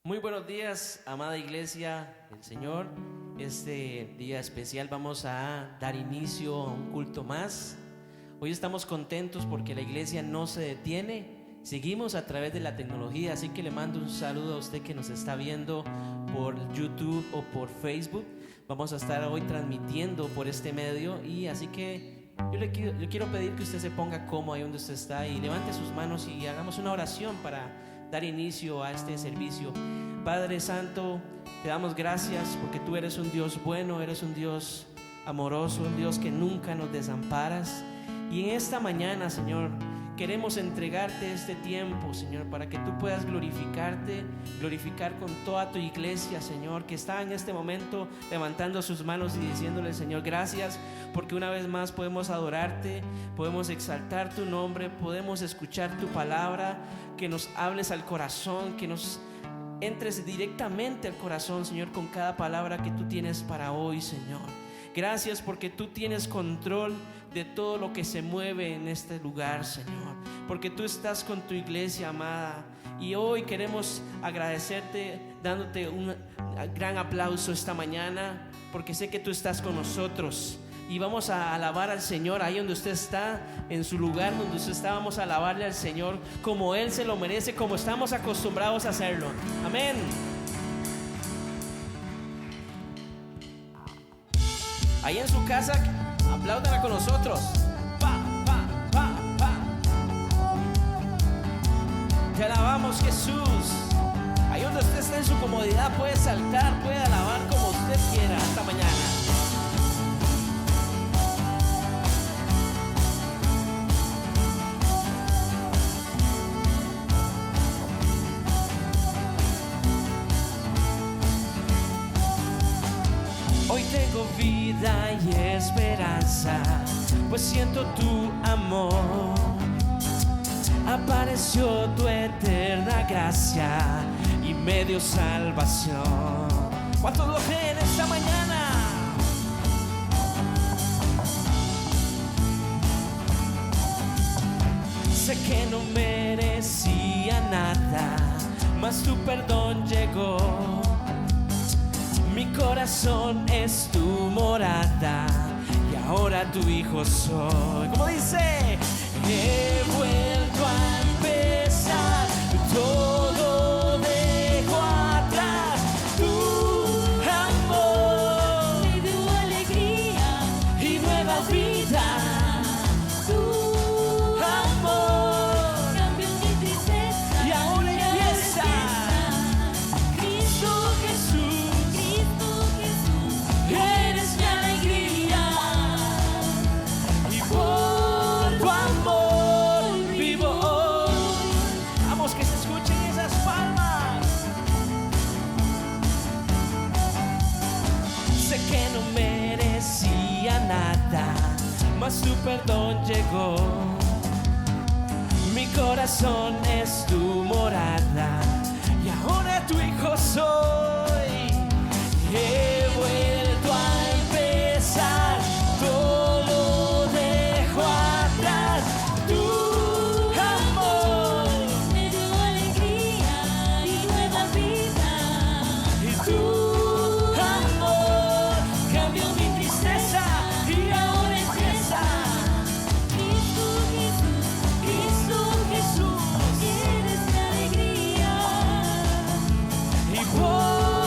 Muy buenos días, amada iglesia del Señor. Este día especial vamos a dar inicio a un culto más. Hoy estamos contentos porque la iglesia no se detiene. Seguimos a través de la tecnología, así que le mando un saludo a usted que nos está viendo por YouTube o por Facebook. Vamos a estar hoy transmitiendo por este medio y así que yo le quiero pedir que usted se ponga cómodo ahí donde usted está y levante sus manos y hagamos una oración para dar inicio a este servicio. Padre Santo, te damos gracias porque tú eres un Dios bueno, eres un Dios amoroso, un Dios que nunca nos desamparas. Y en esta mañana, Señor, queremos entregarte este tiempo, Señor, para que tú puedas glorificar con toda tu iglesia, Señor, que está en este momento levantando sus manos y diciéndole, Señor, gracias, porque una vez más podemos adorarte, podemos exaltar tu nombre, podemos escuchar tu palabra, que nos hables al corazón, que nos entres directamente al corazón, Señor, con cada palabra que tú tienes para hoy, Señor. Gracias porque tú tienes control de todo lo que se mueve en este lugar, Señor, porque tú estás con tu iglesia amada. Y hoy queremos agradecerte dándote un gran aplauso esta mañana, porque sé que tú estás con nosotros. Y vamos a alabar al Señor ahí donde usted está, en su lugar donde usted está. Vamos a alabarle al Señor como Él se lo merece, como estamos acostumbrados a hacerlo. Amén. Ahí en su casa, apláudala con nosotros. Pa, pa, pa, pa. Te alabamos, Jesús. Ahí donde usted está en su comodidad puede saltar, puede alabar como usted quiera esta mañana. Hoy tengo vida y esperanza, pues siento tu amor. Apareció tu eterna gracia y me dio salvación. ¿Cuántos lo creen esta mañana? Sé que no merecía nada, mas tu perdón llegó. Mi corazón es tu morada y ahora tu hijo soy. Como dice, he vuelto a empezar, todo dejo atrás. Tu amor me dio alegría y nueva vida. Tu amor cambió mi tristeza y ahora empieza. Cristo Jesús, eres mi alegría y por tu amor vivo hoy. Vamos, que se escuchen esas palmas. Sé que no merecía nada, mas tu perdón llegó. Mi corazón es tu morada y ahora tu hijo soy. He vuelto a empezar, todo dejo atrás. Tu amor me dio alegría y nueva vida. y tu amor cambió mi tristeza y ahora empieza. Cristo Jesús, eres mi alegría Y por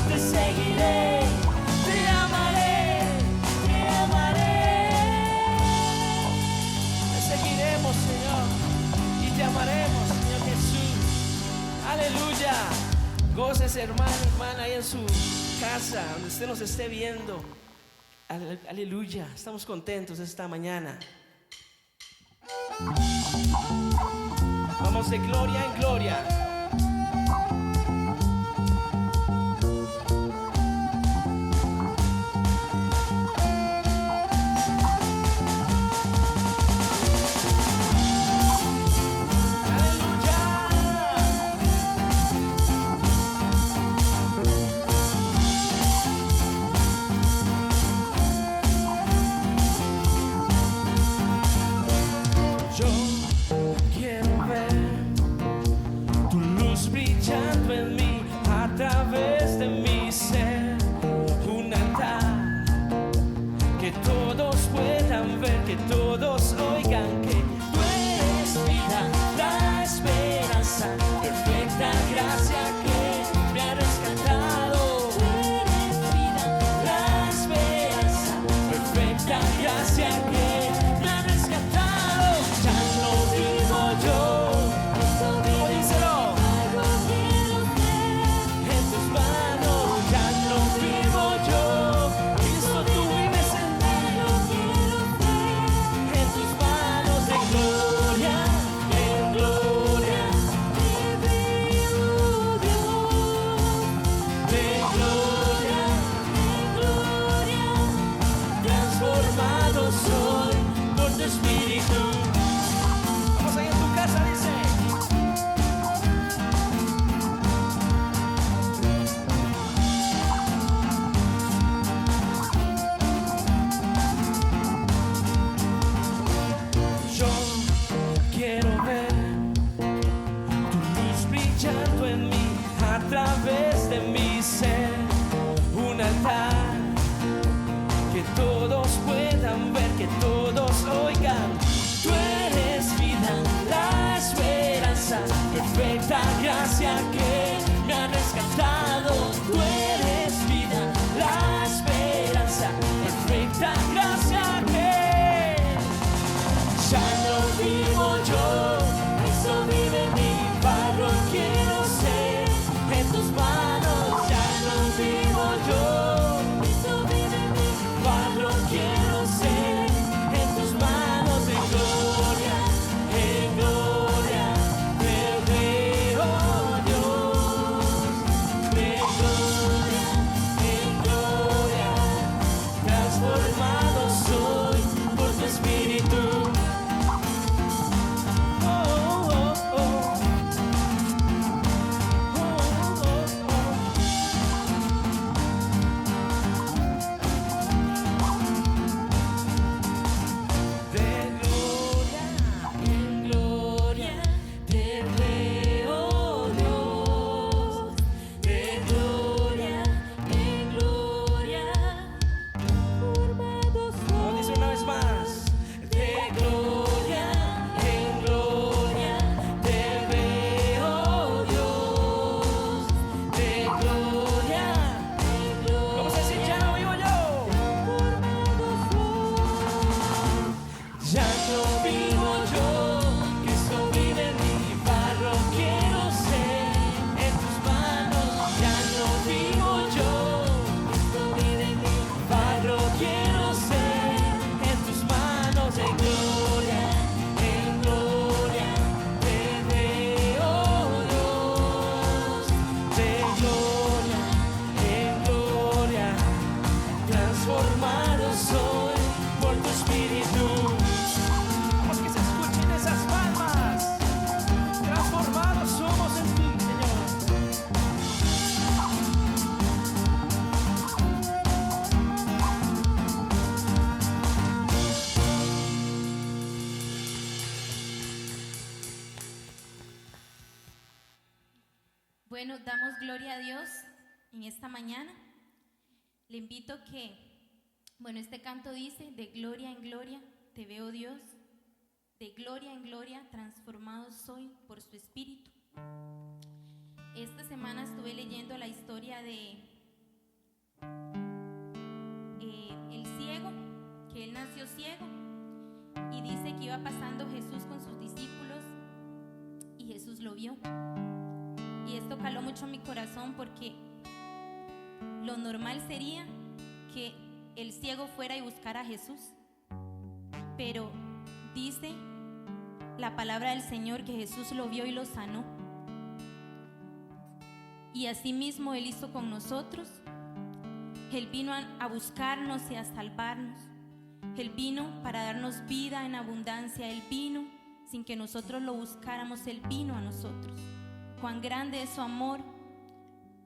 te seguiré, te amaré, te amaré. Te seguiremos, Señor, y te amaremos, Señor Jesús. Aleluya. Gócese, hermano, hermana, ahí en su casa, donde usted nos esté viendo. Aleluya. Estamos contentos esta mañana. Vamos de gloria en gloria. Brillando en mí, a través de mi ser, un altar que todos puedan ver, que todos oigan que tú eres vida, la esperanza, perfecta gracia que me ha rescatado. Tú eres vida, la esperanza, perfecta gracia que me ha rescatado. Ya no vivo yo. Que todos puedan ver, que todos oigan. Tú eres vida, la esperanza, perfecta gracia que me ha rescatado. Tú eres vida, la esperanza, perfecta gracia que ya no vivo yo, Cristo vive en mí. Barro quiero ser en tus manos. Ya no vivo yo. Quiero ser en tus manos, en gloria, te veo, Dios. De gloria, transformado soy por tu Espíritu. Bueno, damos gloria a Dios en esta mañana. Le invito que, este canto dice, de gloria en gloria te veo, Dios, de gloria en gloria transformado soy por su Espíritu. Esta semana estuve leyendo la historia de el ciego, que él nació ciego, y dice que iba pasando Jesús con sus discípulos y Jesús lo vio. Y esto caló mucho en mi corazón porque lo normal sería que el ciego fuera y buscara a Jesús, pero dice la palabra del Señor que Jesús lo vio y lo sanó. Y asimismo Él hizo con nosotros. Él vino a buscarnos y a salvarnos. Él vino para darnos vida en abundancia. Él vino sin que nosotros lo buscáramos. Él vino a nosotros. Cuán grande es su amor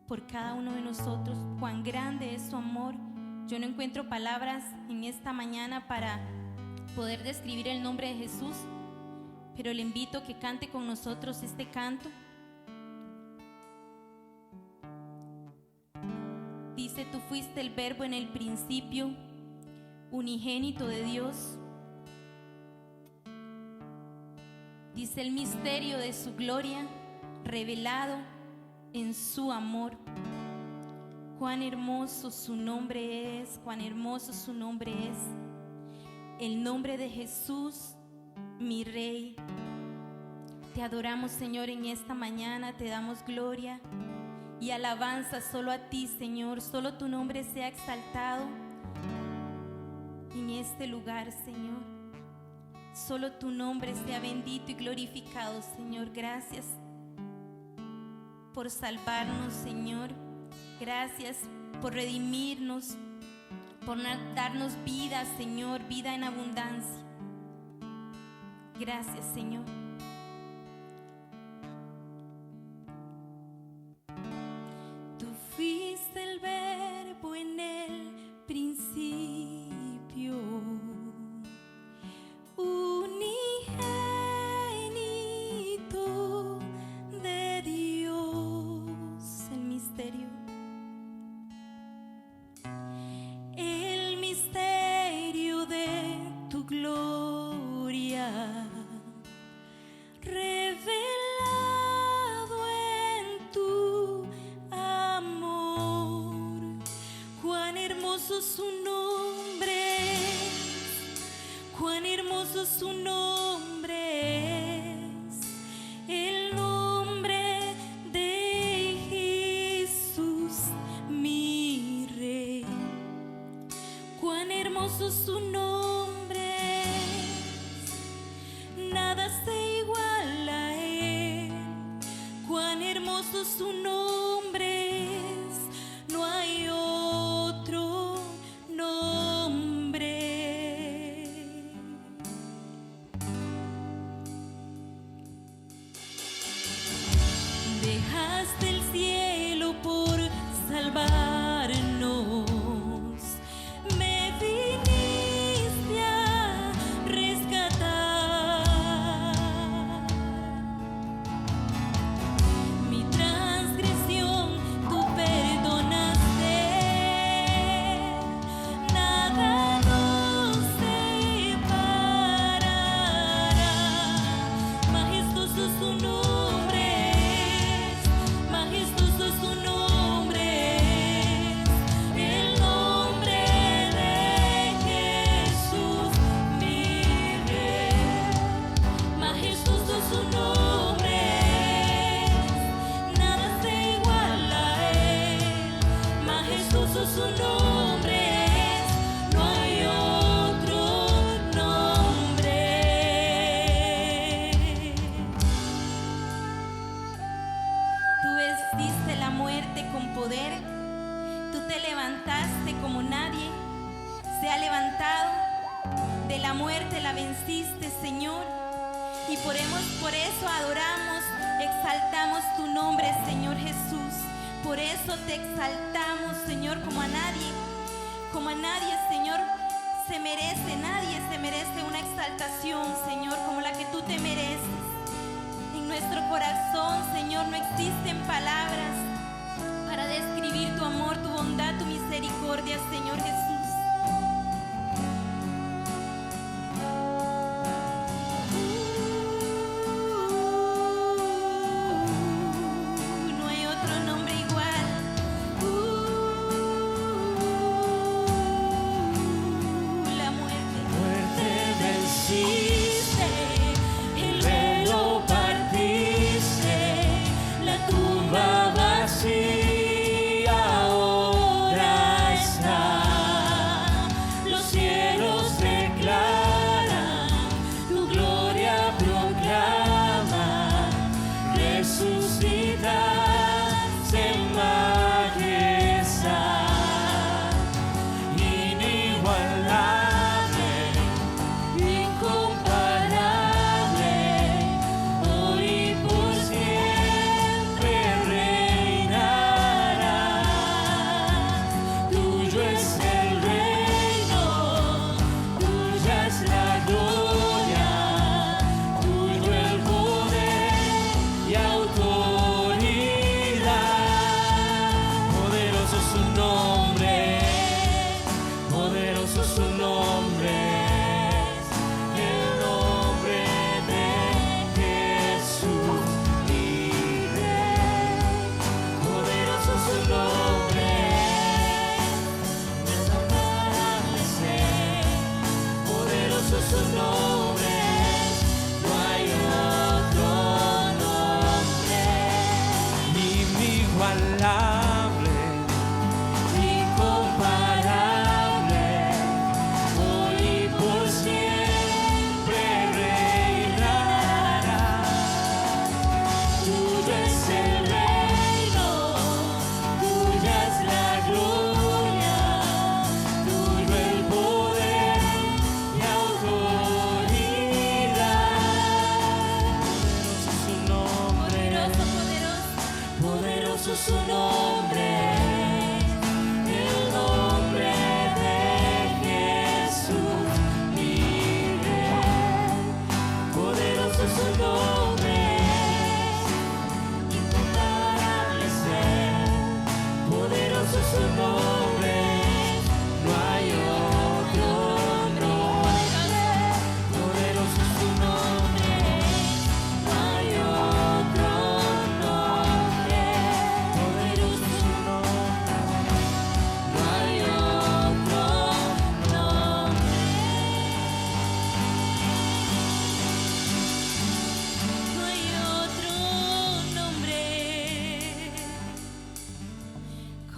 por cada uno de nosotros. Cuán grande es su amor. Yo no encuentro palabras en esta mañana para poder describir el nombre de Jesús, pero le invito a que cante con nosotros este canto. Dice: tú fuiste el verbo en el principio, unigénito de Dios. Dice: el misterio de su gloria revelado en su amor. Cuán hermoso su nombre es, cuán hermoso su nombre es. El nombre de Jesús, mi Rey. Te adoramos, Señor, en esta mañana, te damos gloria y alabanza solo a ti, Señor. Solo tu nombre sea exaltado en este lugar, Señor. Solo tu nombre sea bendito y glorificado, Señor. Gracias por salvarnos, Señor. Gracias por redimirnos, por darnos vida, Señor, vida en abundancia. Gracias, Señor. Tú fuiste el verbo en el principio, unigénito de Dios. El misterio de tu gloria revelado en tu amor. Cuán hermoso su nombre es, cuán hermoso su nombre es, el nombre de Jesús, mi Rey. Cuán hermoso su nombre es, nada se iguala a él. Cuán hermoso su nombre es, no hay otro nombre. Dejaste el cielo por salvarnos. Me viniste a rescatar. Mi transgresión tú perdonaste. Nada nos separará. Majestuoso su nombre es, majestuoso su nombre es, el nombre de Jesús, mi Rey. Majestuoso su nombre es, nada se iguala a él. Majestuoso su nombre es, no hay otro nombre. Tú venciste la muerte con poder, tú te levantaste como nadie se ha levantado. De la muerte la venciste, Señor, y por eso adoramos, exaltamos tu nombre, Señor Jesús. Por eso te exaltamos, Señor, como a nadie, Señor, nadie se merece una exaltación, Señor, como la que tú te mereces. En nuestro corazón, Señor, no existen palabras para describir tu amor, tu bondad, tu misericordia, Señor Jesús. No hay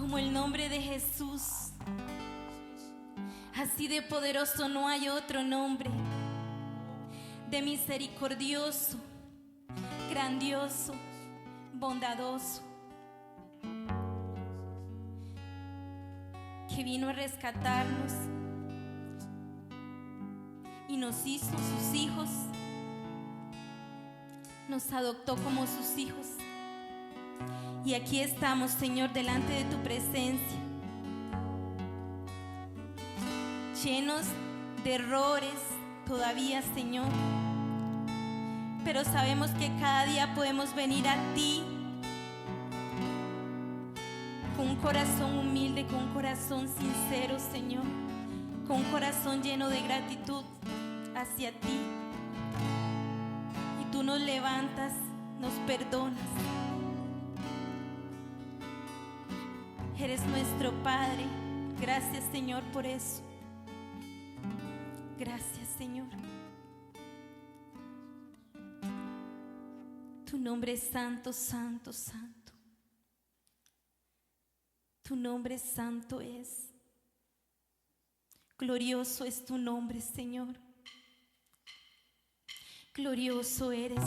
como el nombre de Jesús. Así de poderoso no hay otro nombre, de misericordioso, grandioso, bondadoso, que vino a rescatarnos y nos hizo sus hijos, nos adoptó como sus hijos. Y aquí estamos, Señor, delante de tu presencia, llenos de errores todavía, Señor, pero sabemos que cada día podemos venir a ti con un corazón humilde, con un corazón sincero, Señor, con un corazón lleno de gratitud hacia ti. Y tú nos levantas, nos perdonas. Eres nuestro Padre. Gracias, Señor, por eso. Gracias, Señor. Tu nombre es santo, santo, santo. Tu nombre santo es. Glorioso es tu nombre, Señor. Glorioso eres.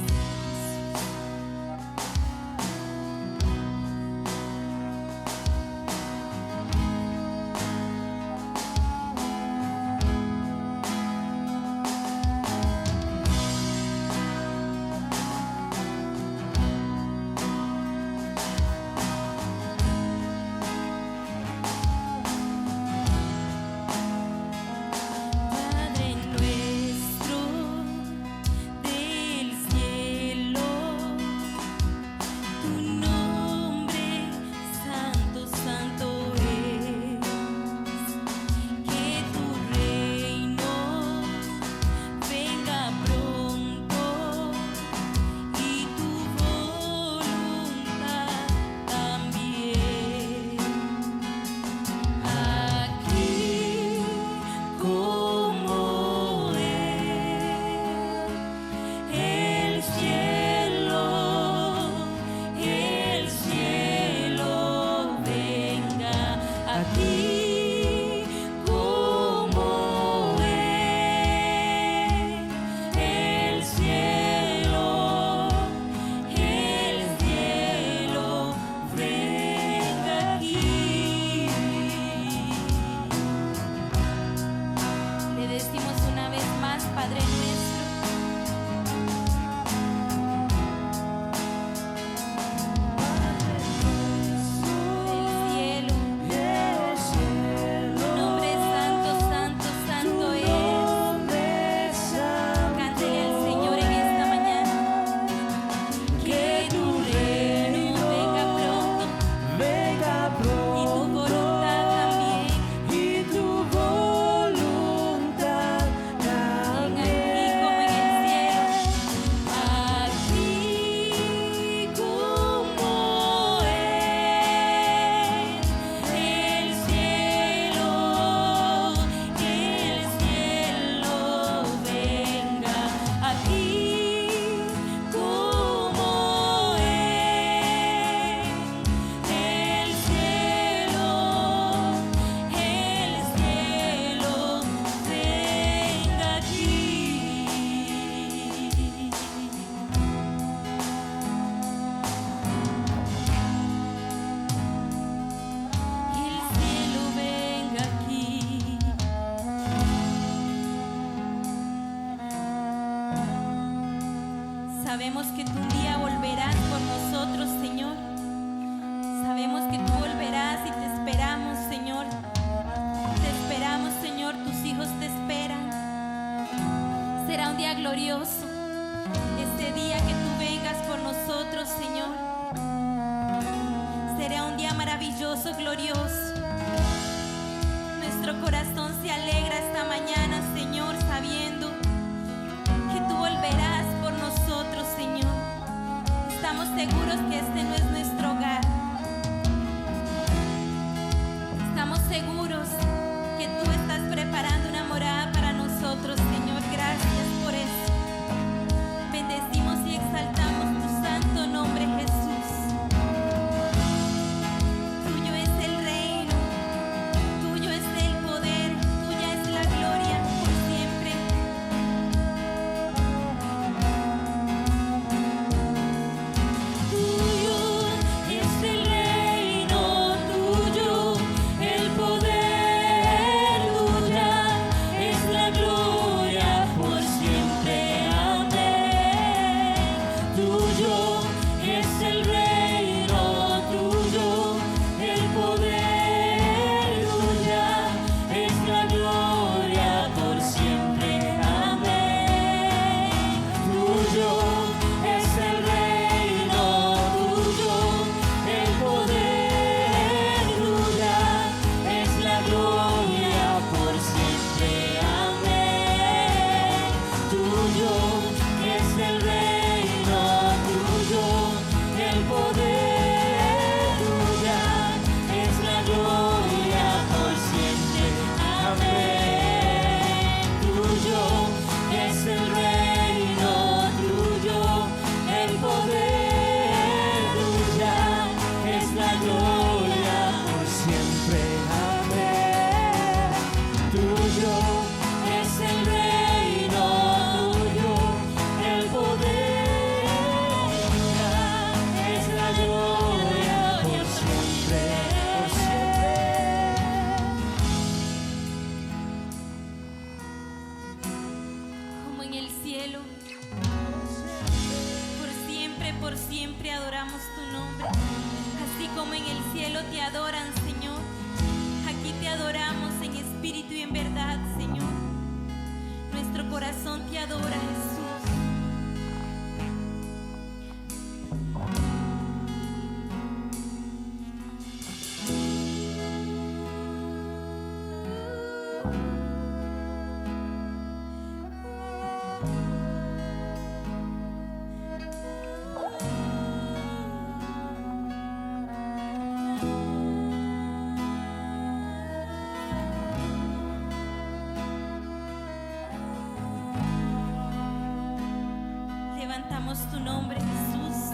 Padre nuestro del cielo. Levantamos tu nombre, Jesús.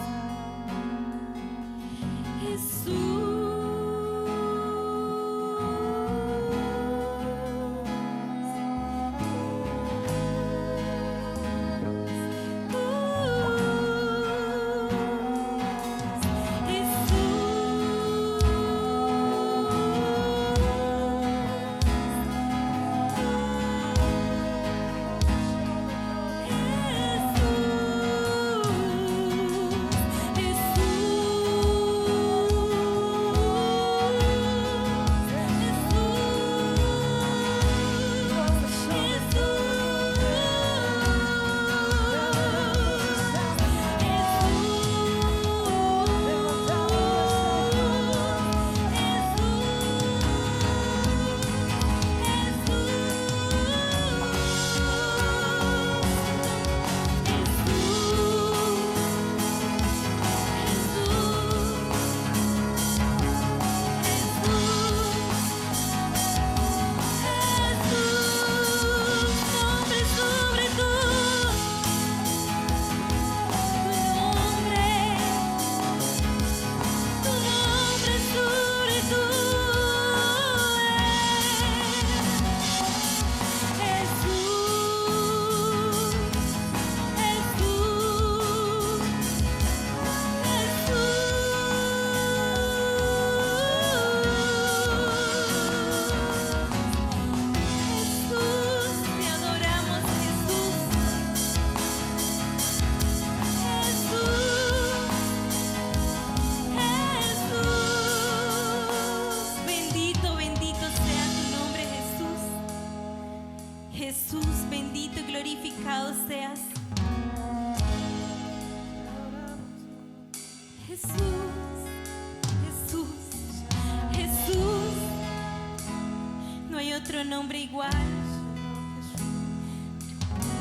otro nombre igual,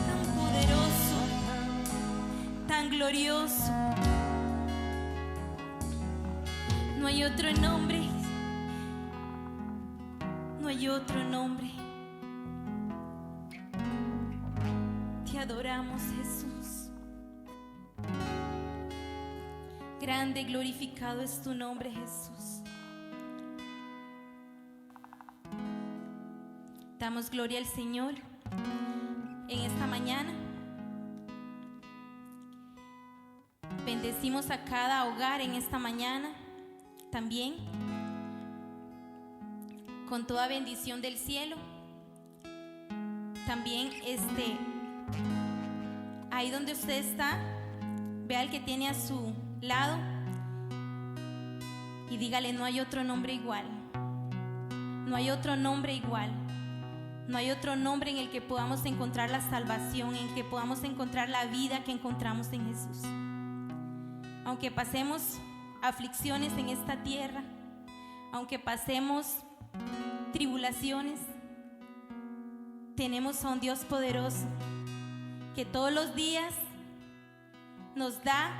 tan poderoso, tan glorioso. No hay otro nombre, no hay otro nombre. Te adoramos, Jesús. Grande, glorificado es tu nombre, Jesús. Damos gloria al Señor en esta mañana. Bendecimos a cada hogar en esta mañana también, con toda bendición del cielo. También ahí donde usted está, vea al que tiene a su lado y dígale: no hay otro nombre igual, no hay otro nombre igual, no hay otro nombre en el que podamos encontrar la salvación, en el que podamos encontrar la vida que encontramos en Jesús. Aunque pasemos aflicciones en esta tierra, aunque pasemos tribulaciones, tenemos a un Dios poderoso que todos los días nos da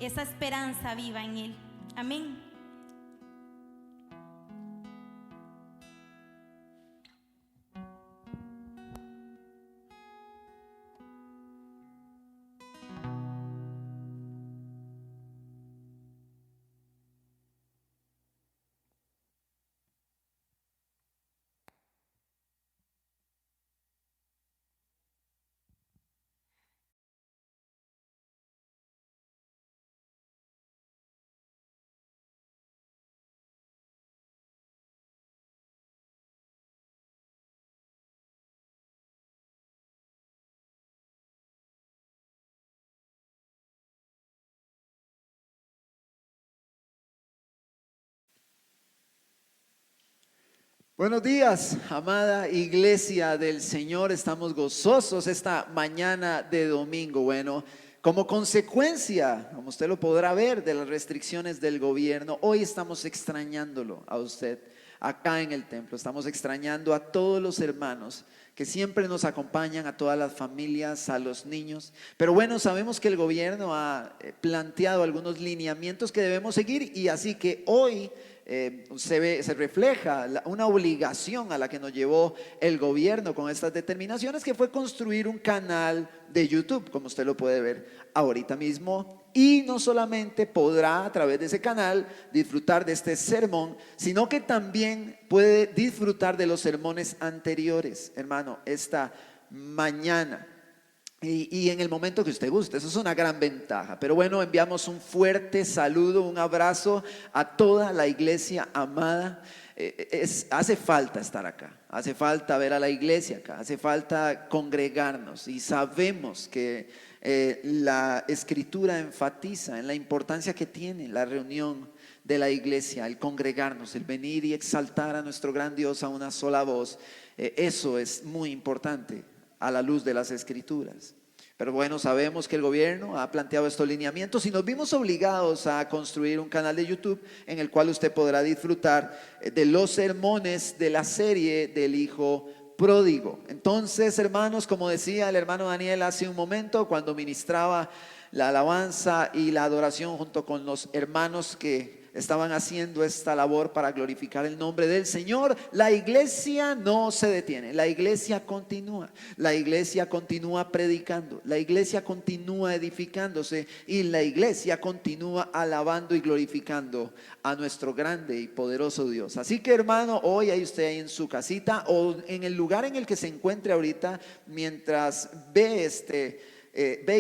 esa esperanza viva en Él. Amén. Buenos días, amada iglesia del Señor. Estamos gozosos esta mañana de domingo. Bueno, como consecuencia, como usted lo podrá ver, de las restricciones del gobierno, hoy estamos extrañándolo a usted. acá en el templo. Estamos extrañando a todos los hermanos que siempre nos acompañan, a todas las familias, a los niños. Pero bueno, sabemos que el gobierno ha planteado algunos lineamientos que debemos seguir, y así que hoy se refleja una obligación a la que nos llevó el gobierno con estas determinaciones, que fue construir un canal de YouTube, como usted lo puede ver ahorita mismo. Y no solamente podrá a través de ese canal disfrutar de este sermón, sino que también puede disfrutar de los sermones anteriores, hermano, esta mañana. Y en el momento que usted guste. Eso es una gran ventaja. Pero bueno, enviamos un fuerte saludo, un abrazo a toda la iglesia amada. Hace falta estar acá, hace falta ver a la iglesia acá, hace falta congregarnos, y sabemos que la escritura enfatiza en la importancia que tiene la reunión de la iglesia, el congregarnos, el venir y exaltar a nuestro gran Dios a una sola voz. Eso es muy importante a la luz de las escrituras. Pero bueno, sabemos que el gobierno ha planteado estos lineamientos y nos vimos obligados a construir un canal de YouTube en el cual usted podrá disfrutar de los sermones de la serie del Hijo Pródigo. Entonces, hermanos, como decía el hermano Daniel hace un momento, cuando ministraba la alabanza y la adoración junto con los hermanos que estaban haciendo esta labor para glorificar el nombre del Señor, la iglesia no se detiene, la iglesia continúa predicando, la iglesia continúa edificándose, y la iglesia continúa alabando y glorificando a nuestro grande y poderoso Dios. Así que, hermano, hoy ahí usted en su casita o en el lugar en el que se encuentre ahorita, mientras ve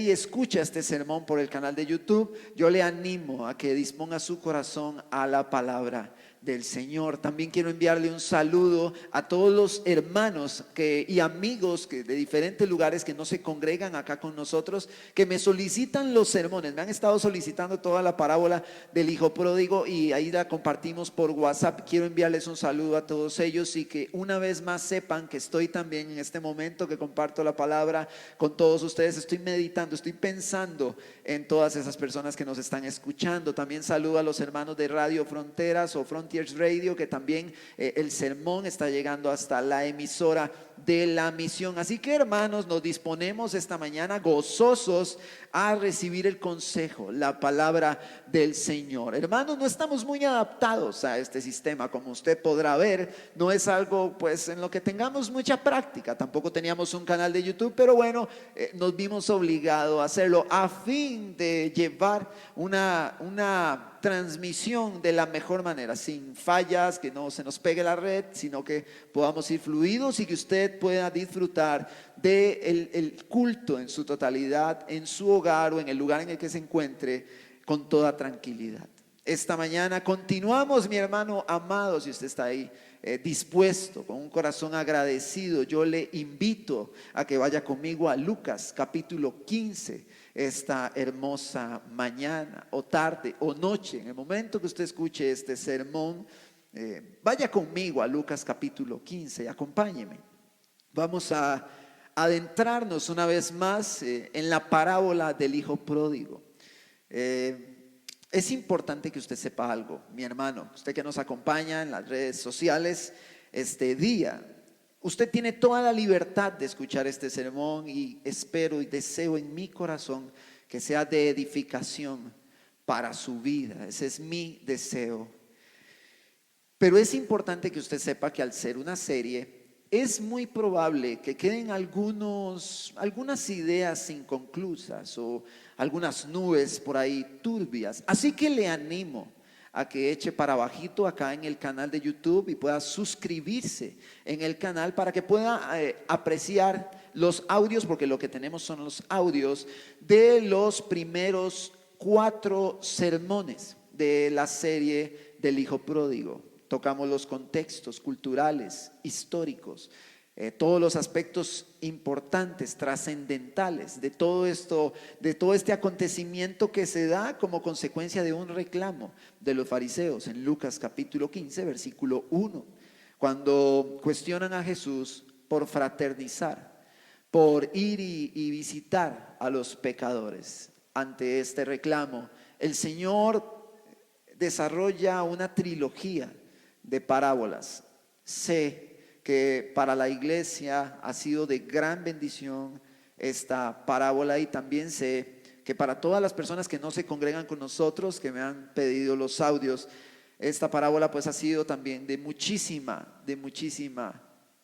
y escucha este sermón por el canal de YouTube, yo le animo a que disponga su corazón a la palabra del Señor. También quiero enviarle un saludo a todos los hermanos y amigos de diferentes lugares que no se congregan acá con nosotros, que me solicitan los sermones. Me han estado solicitando toda la parábola del Hijo Pródigo y ahí la compartimos por WhatsApp. Quiero enviarles un saludo a todos ellos, y que una vez más sepan que estoy también en este momento que comparto la palabra con todos ustedes. Estoy meditando, estoy pensando en todas esas personas que nos están escuchando. También saludo a los hermanos de Radio Fronteras o Frontiers Radio, que también el sermón está llegando hasta la emisora de la misión. Así que, hermanos, nos disponemos esta mañana gozosos a recibir el consejo, la palabra del Señor. Hermanos, no estamos muy adaptados a este sistema, como usted podrá ver. No es algo pues en lo que tengamos mucha práctica. Tampoco teníamos un canal de YouTube, pero bueno, nos vimos obligados a hacerlo a fin de llevar una transmisión de la mejor manera, sin fallas, que no se nos pegue la red, sino que podamos ir fluidos y que usted pueda disfrutar del culto en su totalidad, en su hogar o en el lugar en el que se encuentre, con toda tranquilidad. Esta mañana continuamos, mi hermano amado. Si usted está ahí dispuesto, con un corazón agradecido, yo le invito a que vaya conmigo a Lucas capítulo 15 esta hermosa mañana o tarde o noche. En el momento que usted escuche este sermón, vaya conmigo a Lucas capítulo 15 y acompáñeme. Vamos a adentrarnos una vez más en la parábola del Hijo Pródigo. Es importante que usted sepa algo, mi hermano, usted que nos acompaña en las redes sociales este día. Usted tiene toda la libertad de escuchar este sermón, y espero y deseo en mi corazón que sea de edificación para su vida. Ese es mi deseo. Pero es importante que usted sepa que al ser una serie, es muy probable que queden algunas ideas inconclusas o algunas nubes por ahí turbias. Así que le animo a que eche para abajito acá en el canal de YouTube y pueda suscribirse en el canal para que pueda apreciar los audios, porque lo que tenemos son los audios de los primeros 4 sermones de la serie del Hijo Pródigo. Tocamos los contextos culturales, históricos, todos los aspectos importantes, trascendentales de todo esto, de todo este acontecimiento que se da como consecuencia de un reclamo de los fariseos en Lucas capítulo 15, versículo 1, cuando cuestionan a Jesús por fraternizar, por ir y visitar a los pecadores. Ante este reclamo, el Señor desarrolla una trilogía de parábolas. Sé que para la iglesia ha sido de gran bendición esta parábola, y también sé que para todas las personas que no se congregan con nosotros, que me han pedido los audios, esta parábola pues ha sido también de muchísima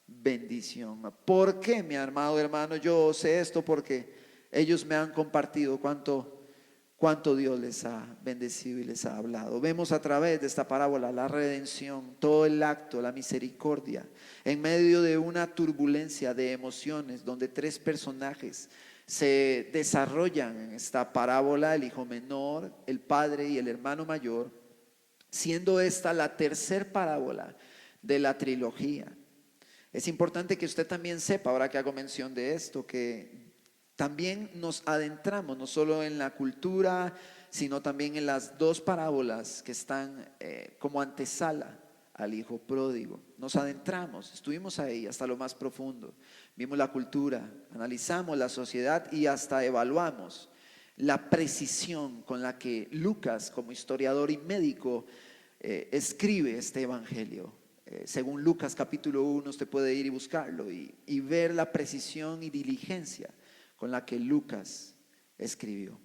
bendición. ¿Por qué, mi amado hermano? Yo sé esto porque ellos me han compartido cuánto Dios les ha bendecido y les ha hablado. Vemos a través de esta parábola la redención, todo el acto, la misericordia, en medio de una turbulencia de emociones donde tres personajes se desarrollan en esta parábola: el hijo menor, el padre y el hermano mayor, siendo esta la tercera parábola de la trilogía. Es importante que usted también sepa, ahora que hago mención de esto, que también nos adentramos no solo en la cultura, sino también en las dos parábolas que están como antesala al hijo pródigo. Nos adentramos, estuvimos ahí hasta lo más profundo, vimos la cultura, analizamos la sociedad y hasta evaluamos la precisión con la que Lucas, como historiador y médico, escribe este evangelio. Según Lucas capítulo 1, usted puede ir y buscarlo y ver la precisión y diligencia con la que Lucas escribió.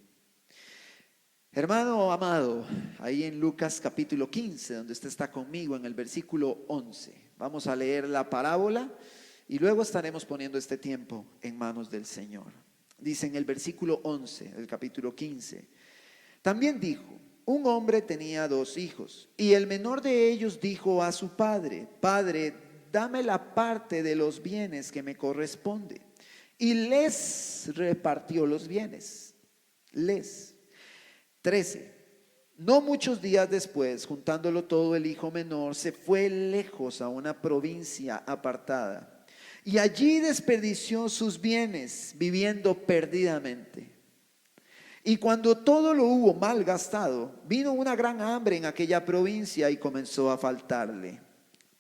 Hermano amado, ahí en Lucas capítulo 15, donde usted está conmigo, en el versículo 11, vamos a leer la parábola y luego estaremos poniendo este tiempo en manos del Señor. Dice en el versículo 11 del capítulo 15: también dijo: un hombre tenía 2 hijos, y el menor de ellos dijo a su padre: Padre, dame la parte de los bienes que me corresponde. Y les repartió los bienes. 13. No muchos días después, juntándolo todo, el hijo menor se fue lejos a una provincia apartada, y allí desperdició sus bienes, viviendo perdidamente. Y cuando todo lo hubo mal gastado, vino una gran hambre en aquella provincia y comenzó a faltarle.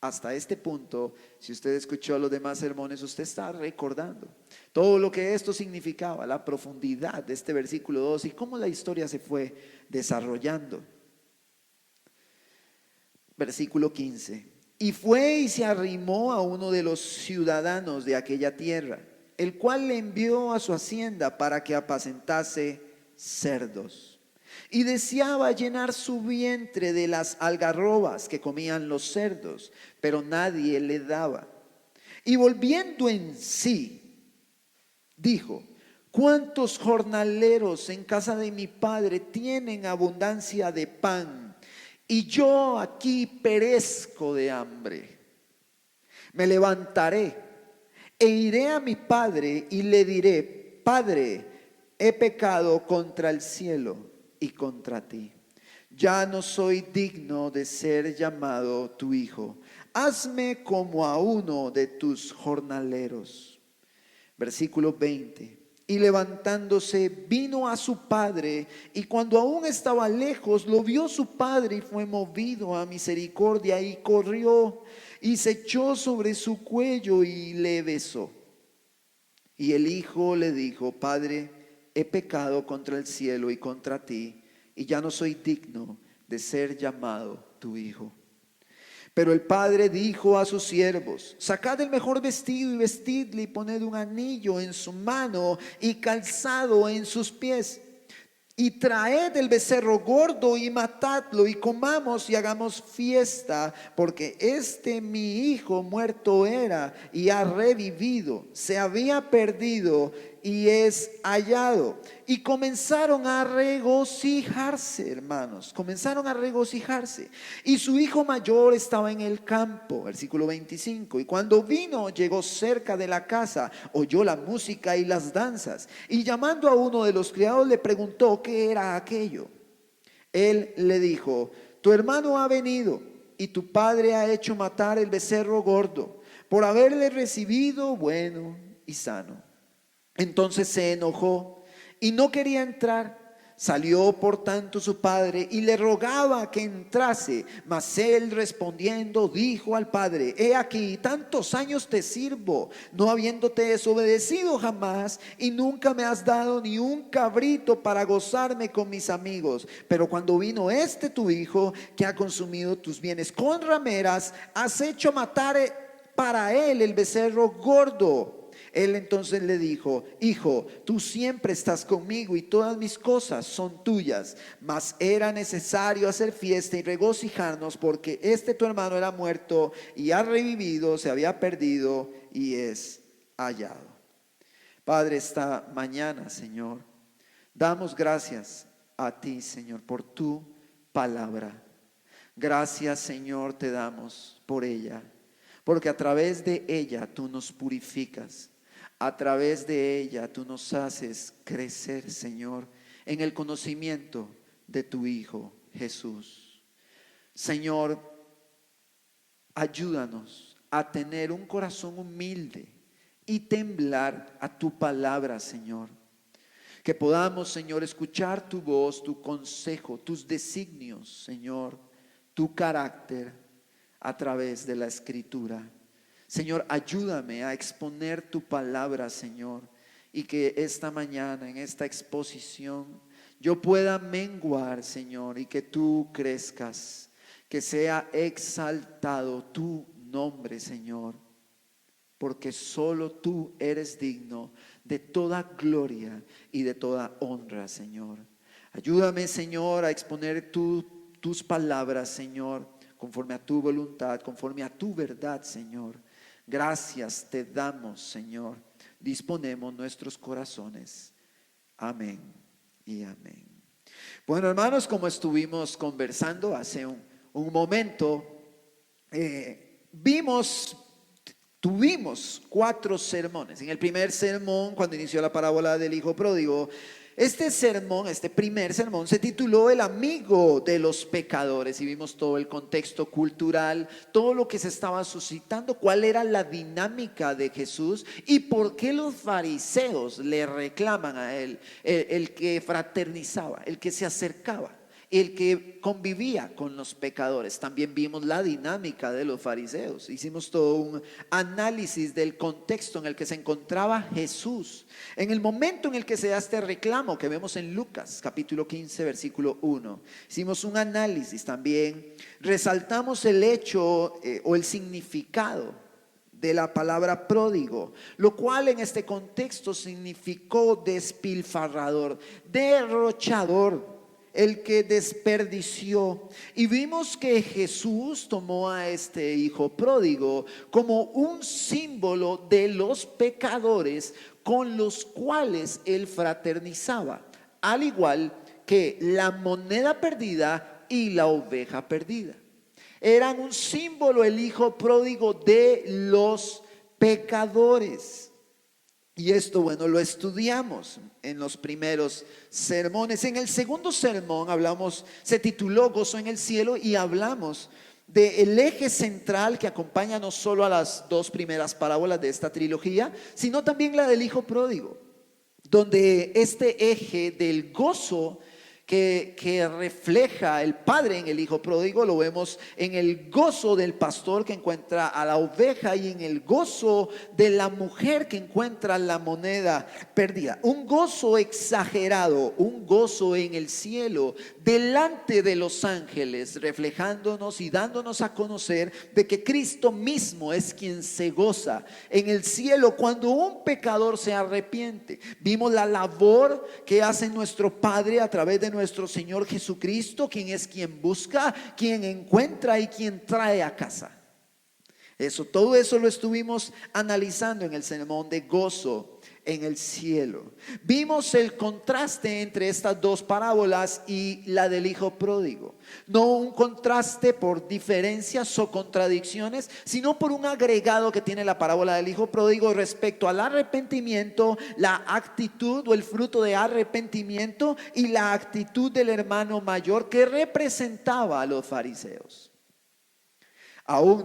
Hasta este punto, si usted escuchó los demás sermones, usted está recordando todo lo que esto significaba, la profundidad de este versículo 2 y cómo la historia se fue desarrollando. Versículo 15: y fue y se arrimó a uno de los ciudadanos de aquella tierra, el cual le envió a su hacienda para que apacentase cerdos, y deseaba llenar su vientre de las algarrobas que comían los cerdos, pero nadie le daba. Y volviendo en sí, dijo: ¿cuántos jornaleros en casa de mi padre tienen abundancia de pan, y yo aquí perezco de hambre? Me levantaré e iré a mi padre y le diré: Padre, he pecado contra el cielo y contra ti. Ya no soy digno de ser llamado tu hijo. Hazme como a uno de tus jornaleros. Versículo 20: y levantándose vino a su padre, y cuando aún estaba lejos lo vio su padre y fue movido a misericordia y corrió y se echó sobre su cuello y le besó. Y el hijo le dijo: Padre, he pecado contra el cielo y contra ti, y ya no soy digno de ser llamado tu hijo. Pero el padre dijo a sus siervos: sacad el mejor vestido y vestidle, y poned un anillo en su mano y calzado en sus pies. Y traed el becerro gordo y matadlo, y comamos y hagamos fiesta, porque este mi hijo muerto era y ha revivido, se había perdido y es hallado. Y comenzaron a regocijarse, hermanos, comenzaron a regocijarse. Y su hijo mayor estaba en el campo, versículo 25. Y cuando vino, llegó cerca de la casa, oyó la música y las danzas, y llamando a uno de los criados le preguntó qué era aquello. Él le dijo: tu hermano ha venido, y tu padre ha hecho matar el becerro gordo, por haberle recibido bueno y sano. Entonces se enojó y no quería entrar, Salió por tanto su padre y le rogaba que entrase, mas él respondiendo dijo al padre: he aquí, tantos años te sirvo, no habiéndote desobedecido jamás, y nunca me has dado ni un cabrito para gozarme con mis amigos. Pero cuando vino este tu hijo, que ha consumido tus bienes con rameras, has hecho matar para él el becerro gordo. Él entonces le dijo: hijo, tú siempre estás conmigo y todas mis cosas son tuyas, mas era necesario hacer fiesta y regocijarnos, porque este tu hermano era muerto y ha revivido, se había perdido y es hallado. Padre, esta mañana, Señor, damos gracias a ti, Señor, por tu palabra. Gracias, Señor, te damos por ella, porque a través de ella tú nos purificas. A través de ella tú nos haces crecer, Señor, en el conocimiento de tu Hijo Jesús. Señor, ayúdanos a tener un corazón humilde y temblar a tu palabra, Señor. Que podamos, Señor, escuchar tu voz, tu consejo, tus designios, Señor, tu carácter a través de la Escritura. Señor, ayúdame a exponer tu palabra, Señor, y que esta mañana en esta exposición yo pueda menguar, Señor, y que tú crezcas, que sea exaltado tu nombre, Señor, porque solo tú eres digno de toda gloria y de toda honra, Señor. Ayúdame, Señor, a exponer tus palabras, Señor, conforme a tu voluntad, conforme a tu verdad, Señor. Gracias te damos, Señor. Disponemos nuestros corazones. Amén y amén. Bueno, hermanos, como estuvimos conversando hace un momento, tuvimos 4 sermones. En el primer sermón, cuando inició la parábola del hijo pródigo, este primer sermón se tituló El amigo de los pecadores, y vimos todo el contexto cultural, todo lo que se estaba suscitando, cuál era la dinámica de Jesús y por qué los fariseos le reclaman a él, el que fraternizaba, el que se acercaba, el que convivía con los pecadores. También vimos la dinámica de los fariseos. Hicimos todo un análisis del contexto en el que se encontraba Jesús en el momento en el que se da este reclamo que vemos en Lucas capítulo 15 versículo 1. Hicimos un análisis también, resaltamos el hecho o el significado de la palabra pródigo, lo cual en este contexto significó despilfarrador, derrochador, el que desperdició. Y vimos que Jesús tomó a este hijo pródigo como un símbolo de los pecadores con los cuales él fraternizaba, al igual que la moneda perdida y la oveja perdida. Eran un símbolo, el hijo pródigo, de los pecadores. Y esto, bueno, lo estudiamos en los primeros sermones. En el segundo sermón se tituló Gozo en el cielo, y hablamos del eje central que acompaña no solo a las 2 primeras parábolas de esta trilogía, sino también la del hijo pródigo, donde este eje del gozo que refleja el padre en el hijo pródigo lo vemos en el gozo del pastor que encuentra a la oveja y en el gozo de la mujer que encuentra la moneda perdida. Un gozo exagerado, un gozo en el cielo delante de los ángeles, reflejándonos y dándonos a conocer de que Cristo mismo es quien se goza en el cielo cuando un pecador se arrepiente. Vimos la labor que hace nuestro Padre a través de nuestro Señor Jesucristo, quien es quien busca, quien encuentra y quien trae a casa. Todo eso lo estuvimos analizando en el sermón de gozo en el cielo. Vimos el contraste entre estas 2 parábolas y la del hijo pródigo. No un contraste por diferencias o contradicciones, sino por un agregado que tiene la parábola del hijo pródigo respecto al arrepentimiento, la actitud o el fruto de arrepentimiento y la actitud del hermano mayor que representaba a los fariseos. Aún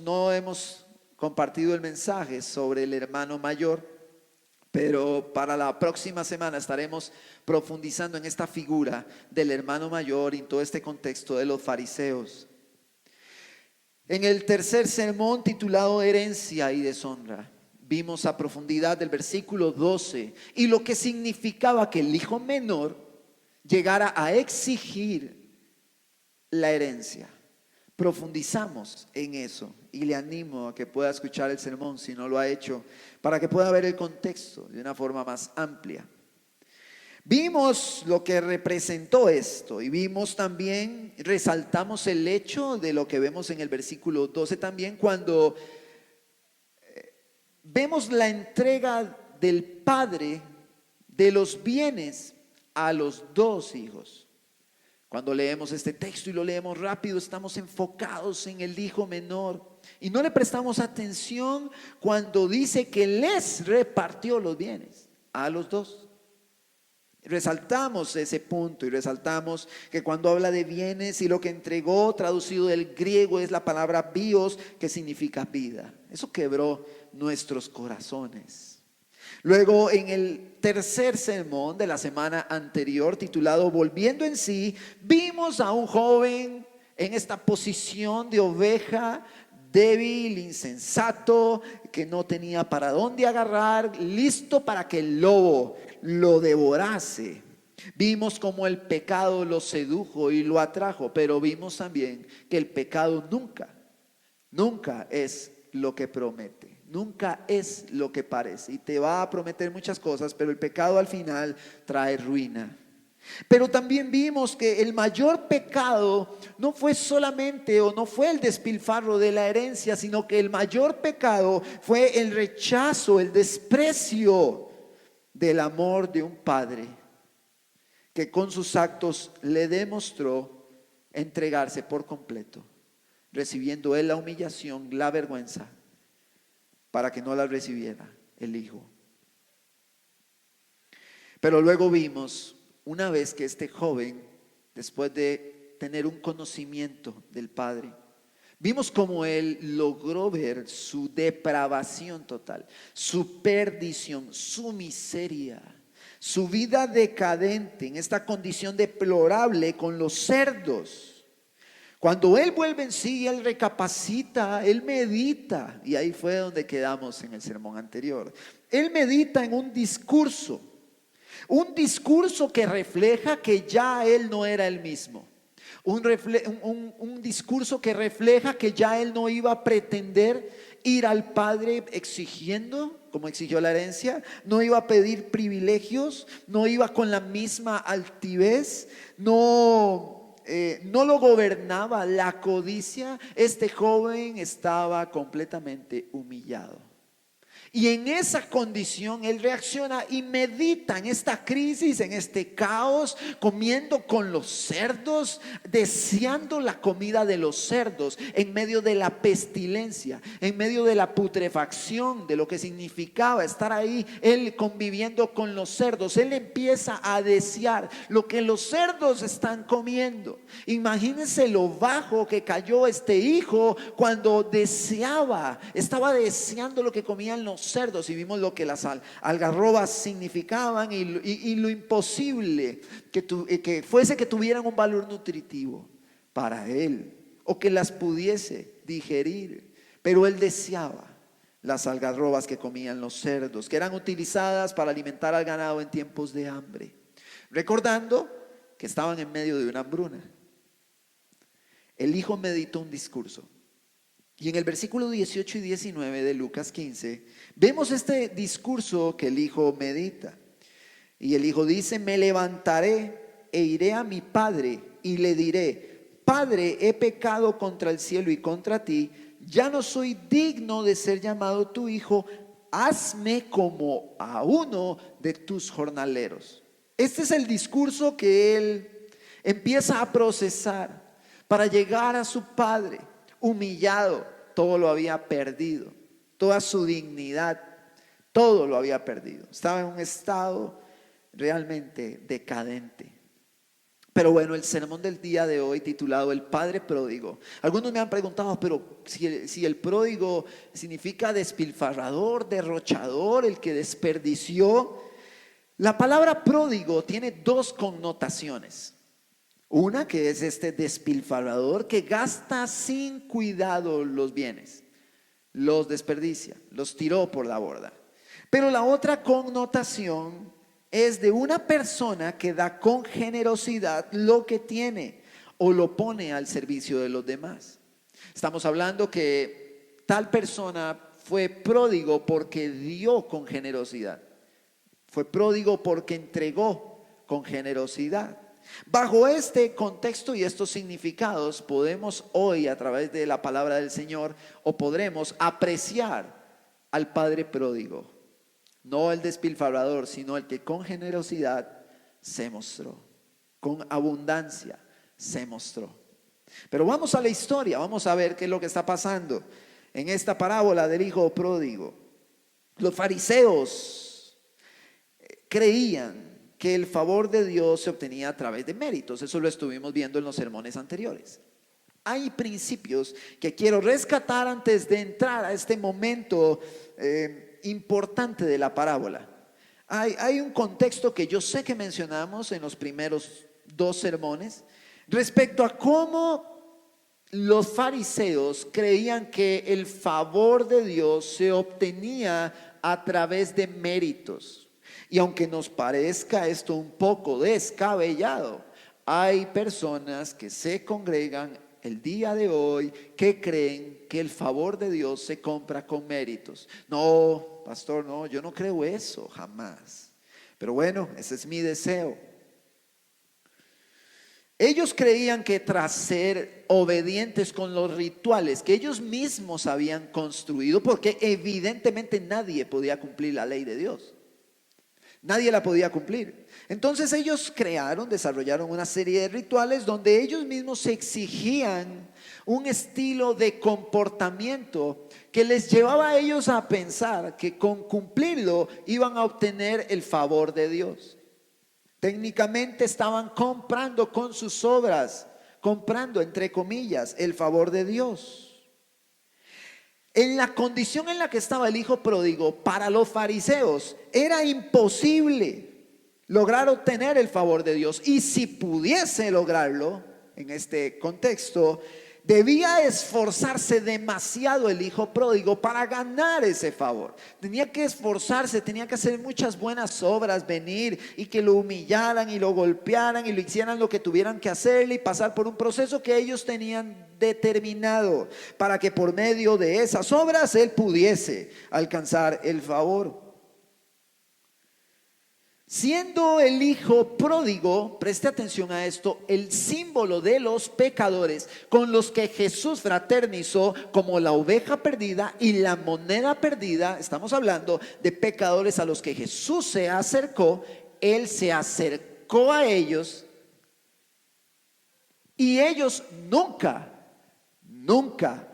no hemos compartido el mensaje sobre el hermano mayor, Pero para la próxima semana estaremos profundizando en esta figura del hermano mayor y en todo este contexto de los fariseos. En el tercer sermón titulado Herencia y Deshonra, vimos a profundidad del versículo 12 y lo que significaba que el hijo menor llegara a exigir la herencia. Profundizamos en eso y le animo a que pueda escuchar el sermón si no lo ha hecho, para que pueda ver el contexto de una forma más amplia. Vimos lo que representó esto y vimos también, resaltamos el hecho de lo que vemos en el versículo 12 también, cuando vemos la entrega del padre de los bienes a los dos hijos. Cuando leemos este texto y lo leemos rápido, estamos enfocados en el hijo menor y no le prestamos atención cuando dice que les repartió los bienes a los dos. Resaltamos ese punto y resaltamos que cuando habla de bienes y lo que entregó, traducido del griego, es la palabra bios, que significa vida. Eso quebró nuestros corazones. Luego, en el tercer sermón de la semana anterior, titulado Volviendo en sí, vimos a un joven en esta posición de oveja, débil, insensato, que no tenía para dónde agarrar, listo para que el lobo lo devorase. Vimos cómo el pecado lo sedujo y lo atrajo, pero vimos también que el pecado nunca es lo que promete. Nunca es lo que parece y te va a prometer muchas cosas, pero el pecado al final trae ruina. Pero también vimos que el mayor pecado no fue solamente o no fue el despilfarro de la herencia, sino que el mayor pecado fue el rechazo, el desprecio del amor de un padre que con sus actos le demostró entregarse por completo, recibiendo él la humillación, la vergüenza, para que no la recibiera el hijo. Pero luego vimos, una vez que este joven, después de tener un conocimiento del padre, vimos cómo él logró ver su depravación total, su perdición, su miseria, su vida decadente en esta condición deplorable con los cerdos. Cuando él vuelve en sí, él recapacita, él medita, y ahí fue donde quedamos en el sermón anterior. Él medita en un discurso que refleja que ya él no era el mismo. Un discurso que refleja que ya él no iba a pretender ir al Padre exigiendo, como exigió la herencia, no iba a pedir privilegios, no iba con la misma altivez, no lo gobernaba la codicia. Este joven estaba completamente humillado. Y en esa condición él reacciona y medita en esta crisis, en este caos, comiendo con los cerdos, deseando la comida de los cerdos, en medio de la pestilencia, en medio de la putrefacción, de lo que significaba estar ahí, él conviviendo con los cerdos. Él empieza a desear lo que los cerdos están comiendo. Imagínense lo bajo que cayó este hijo cuando estaba deseando lo que comían los cerdos, y vimos lo que las algarrobas significaban y lo imposible que fuese que tuvieran un valor nutritivo para él o que las pudiese digerir, pero él deseaba las algarrobas que comían los cerdos, que eran utilizadas para alimentar al ganado en tiempos de hambre, recordando que estaban en medio de una hambruna. El hijo meditó un discurso. Y en el versículo 18 y 19 de Lucas 15, vemos este discurso que el hijo medita. Y el hijo dice: me levantaré e iré a mi padre y le diré: Padre, he pecado contra el cielo y contra ti, ya no soy digno de ser llamado tu hijo, hazme como a uno de tus jornaleros. Este es el discurso que él empieza a procesar para llegar a su padre. Humillado, todo lo había perdido, toda su dignidad, todo lo había perdido. Estaba en un estado realmente decadente. Pero bueno, el sermón del día de hoy titulado El Padre Pródigo. Algunos me han preguntado, pero si el pródigo significa despilfarrador, derrochador, el que desperdició. La palabra pródigo tiene dos connotaciones. Una que es este despilfarrador que gasta sin cuidado los bienes, los desperdicia, los tiró por la borda. Pero la otra connotación es de una persona que da con generosidad lo que tiene o lo pone al servicio de los demás. Estamos hablando que tal persona fue pródigo porque dio con generosidad. Fue pródigo porque entregó con generosidad. Bajo este contexto y estos significados podemos hoy a través de la palabra del Señor o podremos apreciar al Padre pródigo. No el despilfarrador, sino el que con generosidad se mostró, con abundancia se mostró. Pero vamos a la historia, vamos a ver qué es lo que está pasando en esta parábola del hijo pródigo. Los fariseos creían que el favor de Dios se obtenía a través de méritos. Eso lo estuvimos viendo en los sermones anteriores. Hay principios que quiero rescatar antes de entrar a este momento importante de la parábola. Hay un contexto que yo sé que mencionamos en los primeros dos sermones respecto a cómo los fariseos creían que el favor de Dios se obtenía a través de méritos. Y aunque nos parezca esto un poco descabellado, hay personas que se congregan el día de hoy que creen que el favor de Dios se compra con méritos. No, pastor, no, yo no creo eso, jamás. Pero bueno, ese es mi deseo. Ellos creían que tras ser obedientes con los rituales que ellos mismos habían construido, porque evidentemente nadie podía cumplir la ley de Dios. Nadie la podía cumplir. Entonces ellos desarrollaron una serie de rituales donde ellos mismos se exigían un estilo de comportamiento que les llevaba a ellos a pensar que con cumplirlo iban a obtener el favor de Dios. Técnicamente estaban comprando con sus obras, comprando entre comillas el favor de Dios. En la condición en la que estaba el hijo pródigo, para los fariseos era imposible lograr obtener el favor de Dios. Y si pudiese lograrlo, en este contexto, debía esforzarse demasiado el hijo pródigo para ganar ese favor. Tenía que esforzarse, tenía que hacer muchas buenas obras, venir y que lo humillaran y lo golpearan y lo hicieran lo que tuvieran que hacerle y pasar por un proceso que ellos tenían determinado para que por medio de esas obras él pudiese alcanzar el favor. Siendo el hijo pródigo, preste atención a esto, el símbolo de los pecadores con los que Jesús fraternizó como la oveja perdida y la moneda perdida. Estamos hablando de pecadores a los que Jesús se acercó. Él se acercó a ellos y ellos nunca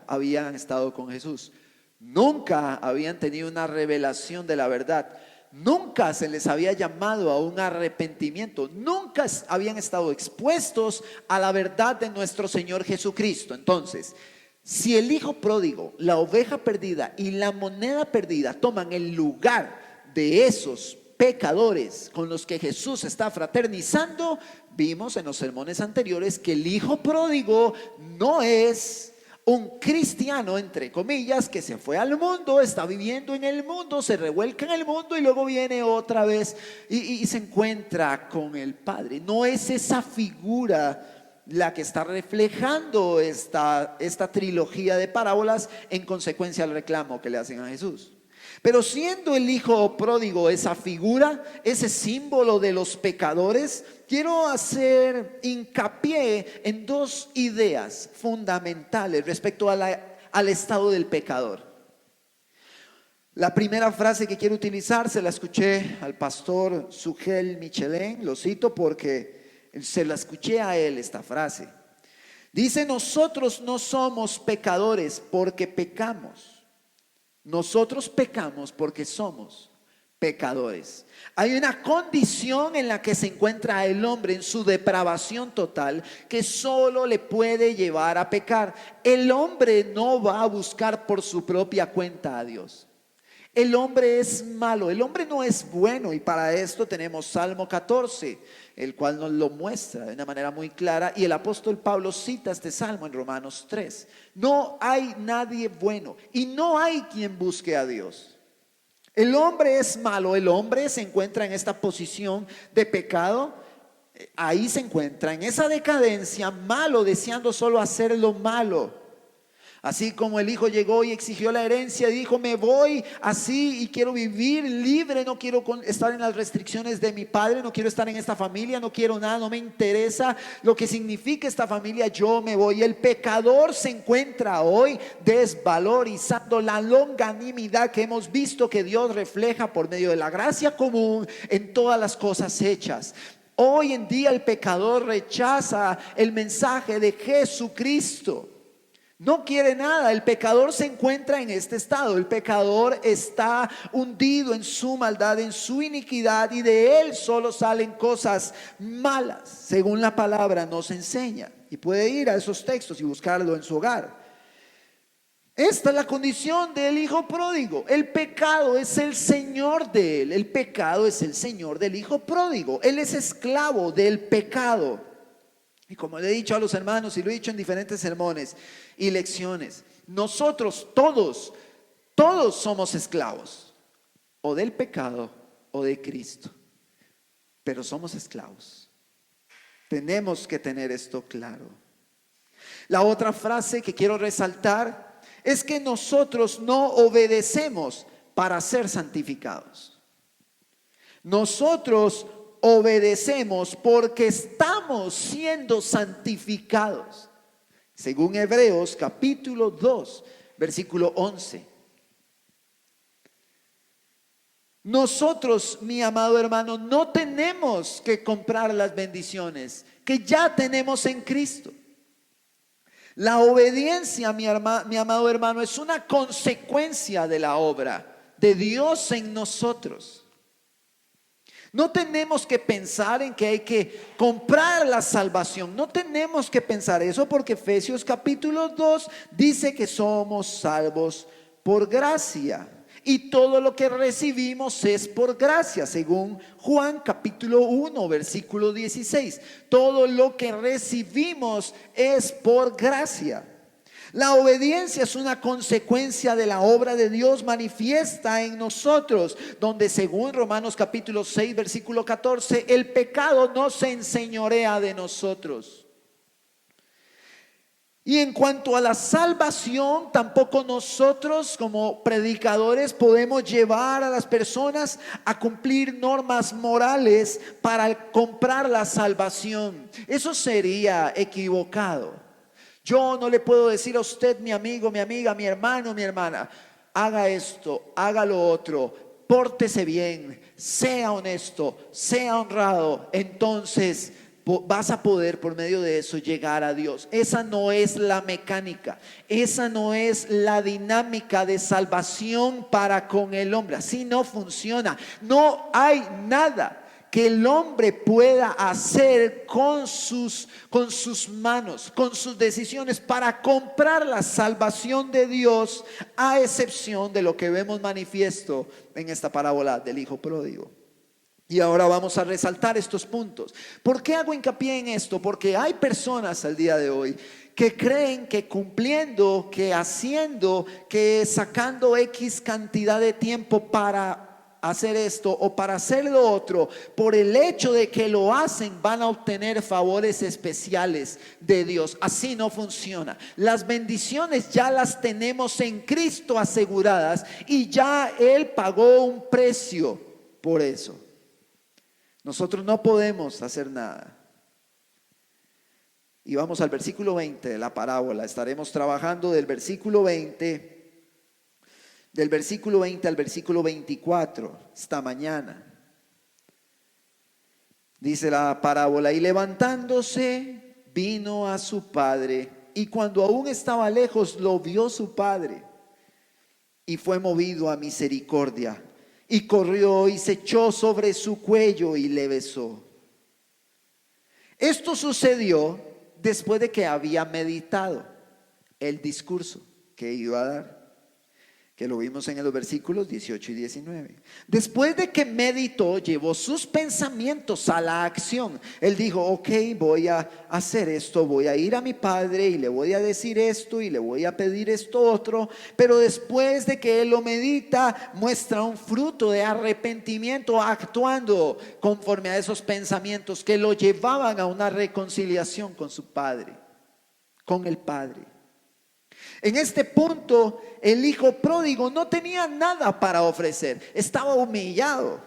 habían estado con Jesús. Nunca habían tenido una revelación de la verdad. Nunca se les había llamado a un arrepentimiento. Nunca habían estado expuestos a la verdad de nuestro Señor Jesucristo. Entonces, si el hijo pródigo, la oveja perdida y la moneda perdida toman el lugar de esos pecadores con los que Jesús está fraternizando, vimos en los sermones anteriores que el hijo pródigo no es un cristiano, entre comillas, que se fue al mundo, está viviendo en el mundo, se revuelca en el mundo y luego viene otra vez y se encuentra con el Padre. No es esa figura la que está reflejando esta trilogía de parábolas en consecuencia al reclamo que le hacen a Jesús. Pero siendo el hijo pródigo esa figura, ese símbolo de los pecadores, quiero hacer hincapié en dos ideas fundamentales respecto al estado del pecador. La primera frase que quiero utilizar se la escuché al pastor Sugel Michelin, lo cito porque se la escuché a él esta frase. Dice: nosotros no somos pecadores porque pecamos. Nosotros pecamos porque somos pecadores. Hay una condición en la que se encuentra el hombre en su depravación total que solo le puede llevar a pecar. El hombre no va a buscar por su propia cuenta a Dios. El hombre es malo, el hombre no es bueno, y para esto tenemos Salmo 14, el cual nos lo muestra de una manera muy clara, y el apóstol Pablo cita este salmo en Romanos 3. No hay nadie bueno y no hay quien busque a Dios. El hombre es malo, el hombre se encuentra en esta posición de pecado, ahí se encuentra en esa decadencia, malo, deseando solo hacer lo malo. Así como el hijo llegó y exigió la herencia, dijo: me voy así y quiero vivir libre, no quiero estar en las restricciones de mi padre, no quiero estar en esta familia, no quiero nada, no me interesa lo que significa esta familia, yo me voy. El pecador se encuentra hoy desvalorizando la longanimidad que hemos visto que Dios refleja por medio de la gracia común en todas las cosas hechas. Hoy en día el pecador rechaza el mensaje de Jesucristo. No quiere nada. El pecador se encuentra en este estado. El pecador está hundido en su maldad, en su iniquidad, y de él solo salen cosas malas, según la palabra nos enseña. Y puede ir a esos textos y buscarlo en su hogar. Esta es la condición del hijo pródigo. El pecado es el señor de él. El pecado es el señor del hijo pródigo. Él es esclavo del pecado. Y como le he dicho a los hermanos y lo he dicho en diferentes sermones y lecciones, nosotros todos somos esclavos, o del pecado o de Cristo, pero somos esclavos. Tenemos que tener esto claro. La otra frase que quiero resaltar es que nosotros no obedecemos para ser santificados. Nosotros obedecemos porque estamos siendo santificados, según Hebreos capítulo 2, versículo 11. Nosotros, mi amado hermano, no tenemos que comprar las bendiciones que ya tenemos en Cristo. La obediencia, mi amado hermano, es una consecuencia de la obra de Dios en nosotros. No tenemos que pensar en que hay que comprar la salvación. No tenemos que pensar eso, porque Efesios capítulo 2 dice que somos salvos por gracia. Y todo lo que recibimos es por gracia, según Juan capítulo 1, versículo 16. Todo lo que recibimos es por gracia. La obediencia es una consecuencia de la obra de Dios manifiesta en nosotros, donde según Romanos capítulo 6, versículo 14, el pecado no se enseñorea de nosotros. Y en cuanto a la salvación, tampoco nosotros como predicadores podemos llevar a las personas a cumplir normas morales para comprar la salvación. Eso sería equivocado. Yo no le puedo decir a usted, mi amigo, mi amiga, mi hermano, mi hermana, haga esto, haga lo otro, pórtese bien, sea honesto, sea honrado, entonces vas a poder por medio de eso llegar a Dios. Esa no es la mecánica, esa no es la dinámica de salvación para con el hombre. Así no funciona. No hay nada que el hombre pueda hacer con sus manos, con sus decisiones para comprar la salvación de Dios, a excepción de lo que vemos manifiesto en esta parábola del hijo pródigo. Y ahora vamos a resaltar estos puntos. ¿Por qué hago hincapié en esto? Porque hay personas al día de hoy que creen que cumpliendo, que haciendo, que sacando X cantidad de tiempo para hacer esto o para hacer lo otro, por el hecho de que lo hacen, van a obtener favores especiales de Dios. Así no funciona. Las bendiciones ya las tenemos en Cristo aseguradas, y ya Él pagó un precio por eso. Nosotros no podemos hacer nada. Y vamos al versículo 20 de la parábola. Estaremos trabajando del versículo 20 al versículo 24 esta mañana. Dice la parábola: y levantándose vino a su padre, y cuando aún estaba lejos lo vio su padre, y fue movido a misericordia, y corrió y se echó sobre su cuello y le besó. Esto sucedió después de que había meditado el discurso que iba a dar, que lo vimos en los versículos 18 y 19. Después de que meditó, llevó sus pensamientos a la acción. Él dijo: ok, voy a hacer esto, voy a ir a mi padre y le voy a decir esto y le voy a pedir esto otro. Pero después de que él lo medita, muestra un fruto de arrepentimiento, actuando conforme a esos pensamientos que lo llevaban a una reconciliación con su padre, con el padre. En este punto, el hijo pródigo no tenía nada para ofrecer. Estaba humillado,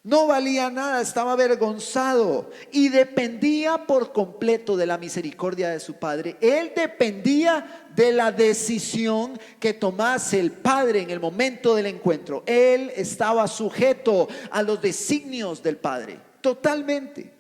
no valía nada, estaba avergonzado y dependía por completo de la misericordia de su padre. Él dependía de la decisión que tomase el padre en el momento del encuentro. Él estaba sujeto a los designios del padre, totalmente.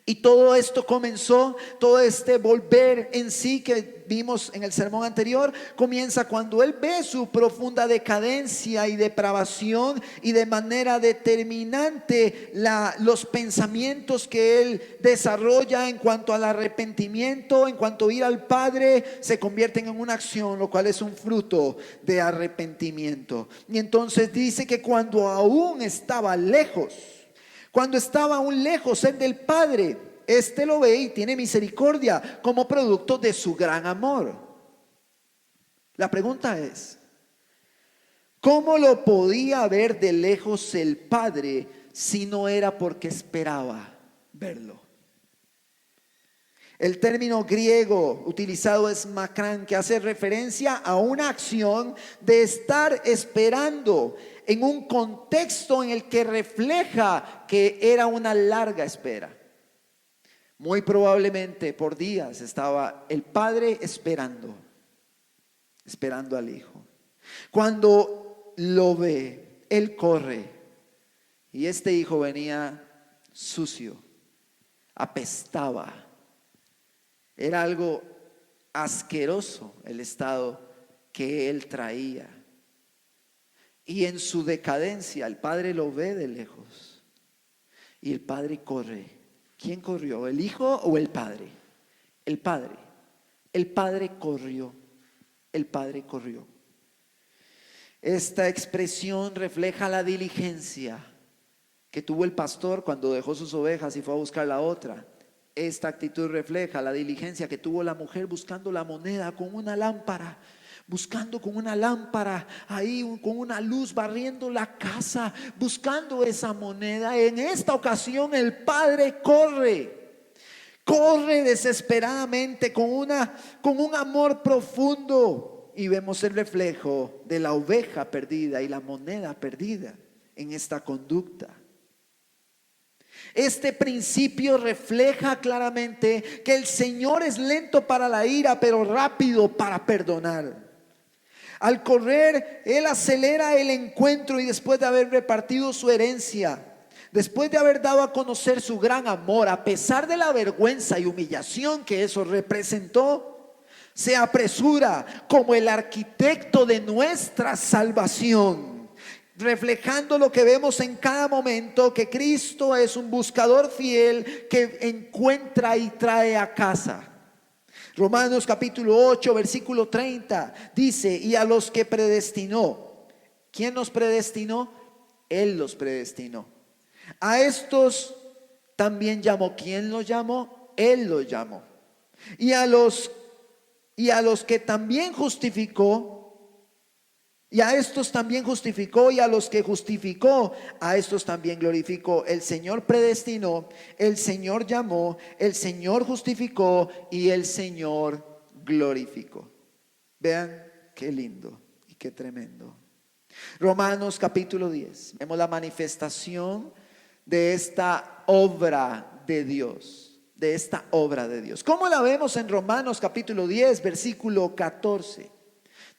Y todo esto comenzó, todo este volver en sí que vimos en el sermón anterior, comienza cuando él ve su profunda decadencia y depravación, y de manera determinante los pensamientos que él desarrolla en cuanto al arrepentimiento, en cuanto a ir al Padre, se convierten en una acción, lo cual es un fruto de arrepentimiento. Y entonces dice que cuando aún estaba lejos, cuando estaba aún lejos él del Padre, este lo ve y tiene misericordia como producto de su gran amor. La pregunta es: ¿cómo lo podía ver de lejos el Padre si no era porque esperaba verlo? El término griego utilizado es makran, que hace referencia a una acción de estar esperando en un contexto en el que refleja que era una larga espera. Muy probablemente por días estaba el padre esperando al hijo. Cuando lo ve, él corre, y este hijo venía sucio, apestaba. Era algo asqueroso el estado que él traía. Y en su decadencia el padre lo ve de lejos y el padre corre. ¿Quién corrió? ¿El hijo o el padre? El padre. El padre corrió. El padre corrió. Esta expresión refleja la diligencia que tuvo el pastor cuando dejó sus ovejas y fue a buscar la otra. Esta actitud refleja la diligencia que tuvo la mujer buscando la moneda con una lámpara. Buscando con una lámpara ahí, con una luz, barriendo la casa, buscando esa moneda. En esta ocasión el padre corre desesperadamente con un amor profundo, y vemos el reflejo de la oveja perdida y la moneda perdida en esta conducta. Este principio refleja claramente que el Señor es lento para la ira, pero rápido para perdonar. Al correr, él acelera el encuentro, y después de haber repartido su herencia, después de haber dado a conocer su gran amor, a pesar de la vergüenza y humillación que eso representó, se apresura como el arquitecto de nuestra salvación, reflejando lo que vemos en cada momento, que Cristo es un buscador fiel que encuentra y trae a casa. Romanos capítulo 8 versículo 30 dice: y a los que predestinó. ¿Quién los predestinó? Él los predestinó. A estos también llamó. ¿Quién los llamó? Él los llamó. Y a los que también justificó, y a estos también justificó, y a los que justificó, a estos también glorificó. El Señor predestinó, el Señor llamó, el Señor justificó y el Señor glorificó. Vean qué lindo y qué tremendo. Romanos capítulo 10. Vemos la manifestación de esta obra de Dios. De esta obra de Dios. ¿Cómo la vemos en Romanos capítulo 10, versículo 14?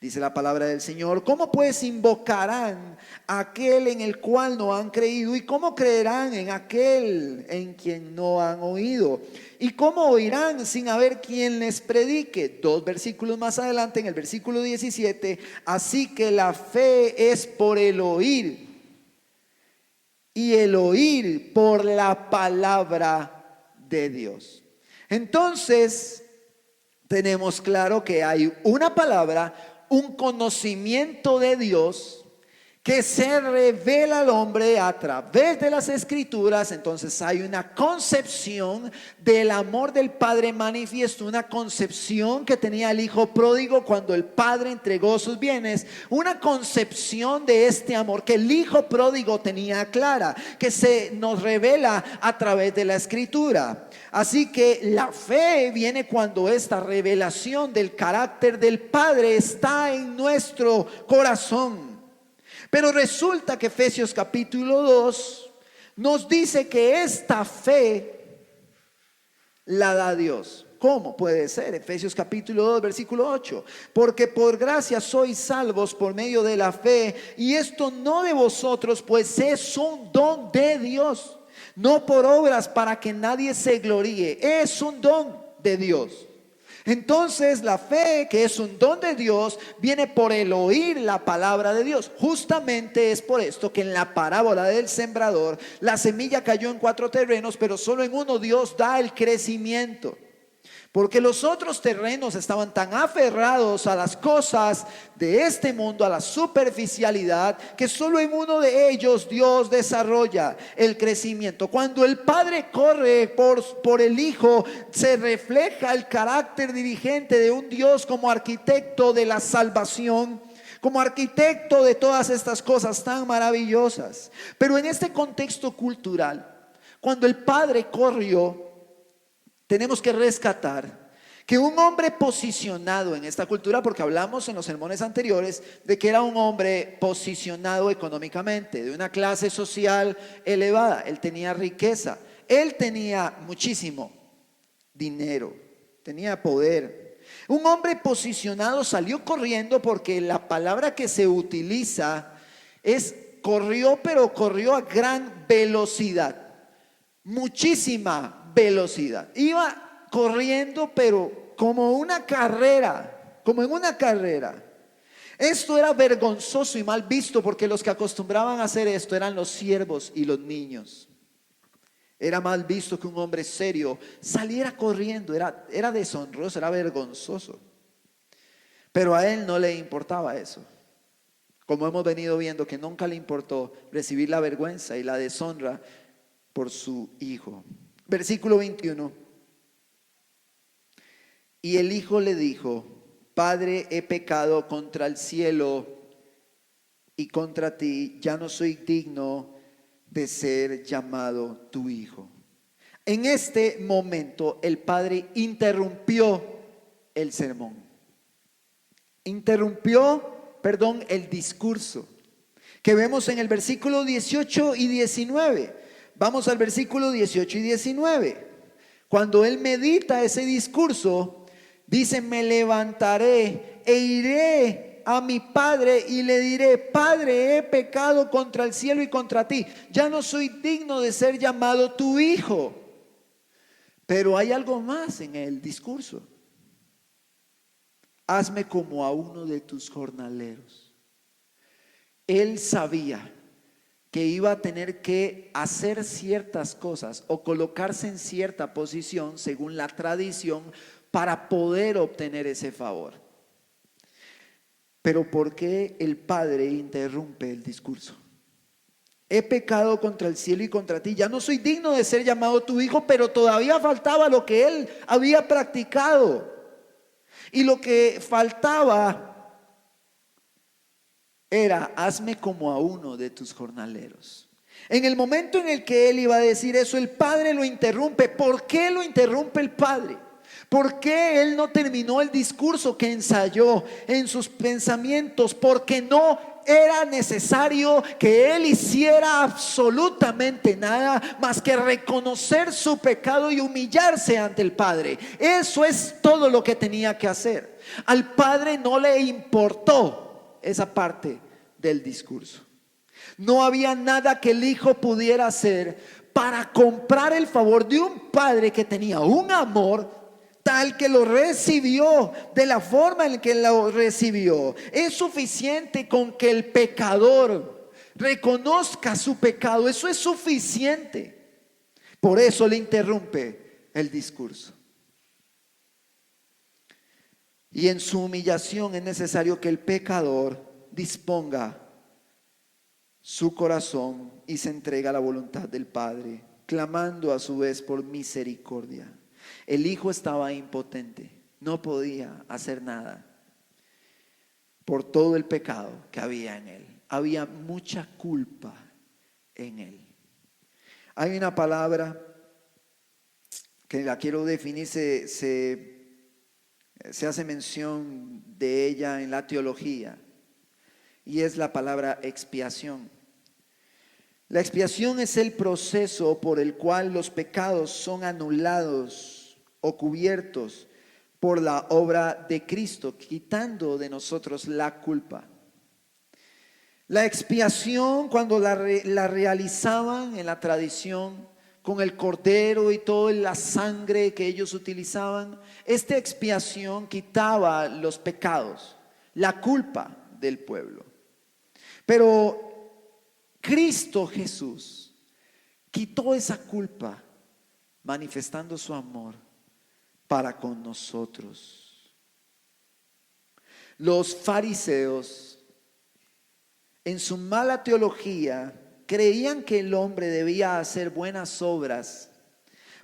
Dice la palabra del Señor: ¿cómo pues invocarán a aquel en el cual no han creído? ¿Y cómo creerán en aquel en quien no han oído? ¿Y cómo oirán sin haber quien les predique? 2 versículos más adelante, en el versículo 17: así que la fe es por el oír, y el oír por la palabra de Dios. Entonces, tenemos claro que hay una palabra, un conocimiento de Dios que se revela al hombre a través de las escrituras. Entonces hay una concepción del amor del Padre manifiesto, una concepción que tenía el hijo pródigo cuando el padre entregó sus bienes, una concepción de este amor que el hijo pródigo tenía clara, que se nos revela a través de la escritura. Así que la fe viene cuando esta revelación del carácter del Padre está en nuestro corazón. Pero resulta que Efesios capítulo 2 nos dice que esta fe la da Dios. ¿Cómo puede ser? Efesios capítulo 2 versículo 8. Porque por gracia sois salvos por medio de la fe, y esto no de vosotros, pues es un don de Dios, no por obras para que nadie se gloríe. Es un don de Dios. Entonces la fe, que es un don de Dios, viene por el oír la palabra de Dios. Justamente es por esto que en la parábola del sembrador la semilla cayó en 4 terrenos, pero solo en uno Dios da el crecimiento. Porque los otros terrenos estaban tan aferrados a las cosas de este mundo, a la superficialidad, que solo en uno de ellos Dios desarrolla el crecimiento. Cuando el Padre corre por el Hijo, se refleja el carácter dirigente de un Dios como arquitecto de la salvación, como arquitecto de todas estas cosas tan maravillosas. Pero en este contexto cultural, cuando el Padre corrió, tenemos que rescatar que un hombre posicionado en esta cultura, porque hablamos en los sermones anteriores de que era un hombre posicionado económicamente, de una clase social elevada, él tenía riqueza, él tenía muchísimo dinero, tenía poder. Un hombre posicionado salió corriendo porque la palabra que se utiliza es corrió, pero corrió a gran velocidad, muchísima velocidad. Iba corriendo, pero como una carrera, como en una carrera. Esto era vergonzoso y mal visto, porque los que acostumbraban a hacer esto eran los siervos y los niños. Era mal visto que un hombre serio saliera corriendo, era deshonroso, era vergonzoso. Pero a él no le importaba eso. Como hemos venido viendo, que nunca le importó recibir la vergüenza y la deshonra por su hijo. Versículo 21. Y el hijo le dijo: Padre, he pecado contra el cielo y contra ti, ya no soy digno de ser llamado tu hijo. En este momento el padre interrumpió el sermón. El discurso que vemos en el versículo 18 y 19. Vamos al versículo 18 y 19. Cuando él medita ese discurso, dice: me levantaré e iré a mi padre y le diré: Padre, he pecado contra el cielo y contra ti, ya no soy digno de ser llamado tu hijo. Pero hay algo más en el discurso: hazme como a uno de tus jornaleros. Él sabía que iba a tener que hacer ciertas cosas o colocarse en cierta posición según la tradición para poder obtener ese favor. Pero ¿por qué el padre interrumpe el discurso? He pecado contra el cielo y contra ti, ya no soy digno de ser llamado tu hijo. Pero todavía faltaba lo que él había practicado, y lo que faltaba era: hazme como a uno de tus jornaleros. En el momento en el que él iba a decir eso, el padre lo interrumpe. ¿Por qué lo interrumpe el padre? ¿Por qué él no terminó el discurso que ensayó en sus pensamientos? Porque no era necesario que él hiciera absolutamente nada más que reconocer su pecado y humillarse ante el Padre. Eso es todo lo que tenía que hacer. Al Padre no le importó esa parte del discurso. No había nada que el hijo pudiera hacer para comprar el favor de un padre que tenía un amor tal que lo recibió de la forma en que lo recibió. Es suficiente con que el pecador reconozca su pecado. Eso es suficiente. Por eso le interrumpe el discurso. Y en su humillación es necesario que el pecador disponga su corazón y se entregue a la voluntad del Padre, clamando a su vez por misericordia. El hijo estaba impotente, no podía hacer nada por todo el pecado que había en él. Había mucha culpa en él. Hay una palabra que la quiero definir, se hace mención de ella en la teología, y es la palabra expiación. La expiación es el proceso por el cual los pecados son anulados o cubiertos por la obra de Cristo, quitando de nosotros la culpa. La expiación, cuando la realizaban en la tradición, con el cordero y toda la sangre que ellos utilizaban, esta expiación quitaba los pecados, la culpa del pueblo. Pero Cristo Jesús quitó esa culpa, manifestando su amor para con nosotros. Los fariseos, en su mala teología, creían que el hombre debía hacer buenas obras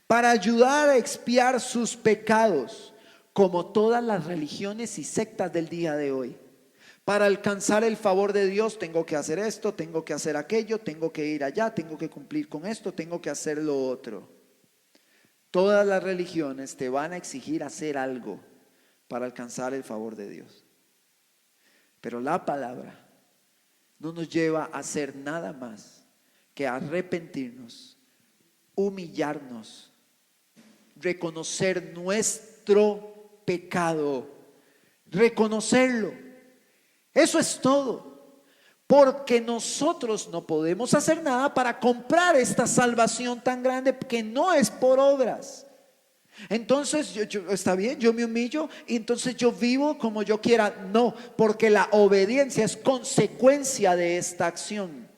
para ayudar a expiar sus pecados, como todas las religiones y sectas del día de hoy. Para alcanzar el favor de Dios tengo que hacer esto, tengo que hacer aquello, tengo que ir allá, tengo que cumplir con esto, tengo que hacer lo otro. Todas las religiones te van a exigir hacer algo para alcanzar el favor de Dios. Pero la palabra no nos lleva a hacer nada más que arrepentirnos, humillarnos, reconocer nuestro pecado, reconocerlo. Eso es todo. Porque nosotros no podemos hacer nada para comprar esta salvación tan grande que no es por obras. Entonces está bien, yo me humillo y entonces yo vivo como yo quiera. No, porque la obediencia es consecuencia de esta acción.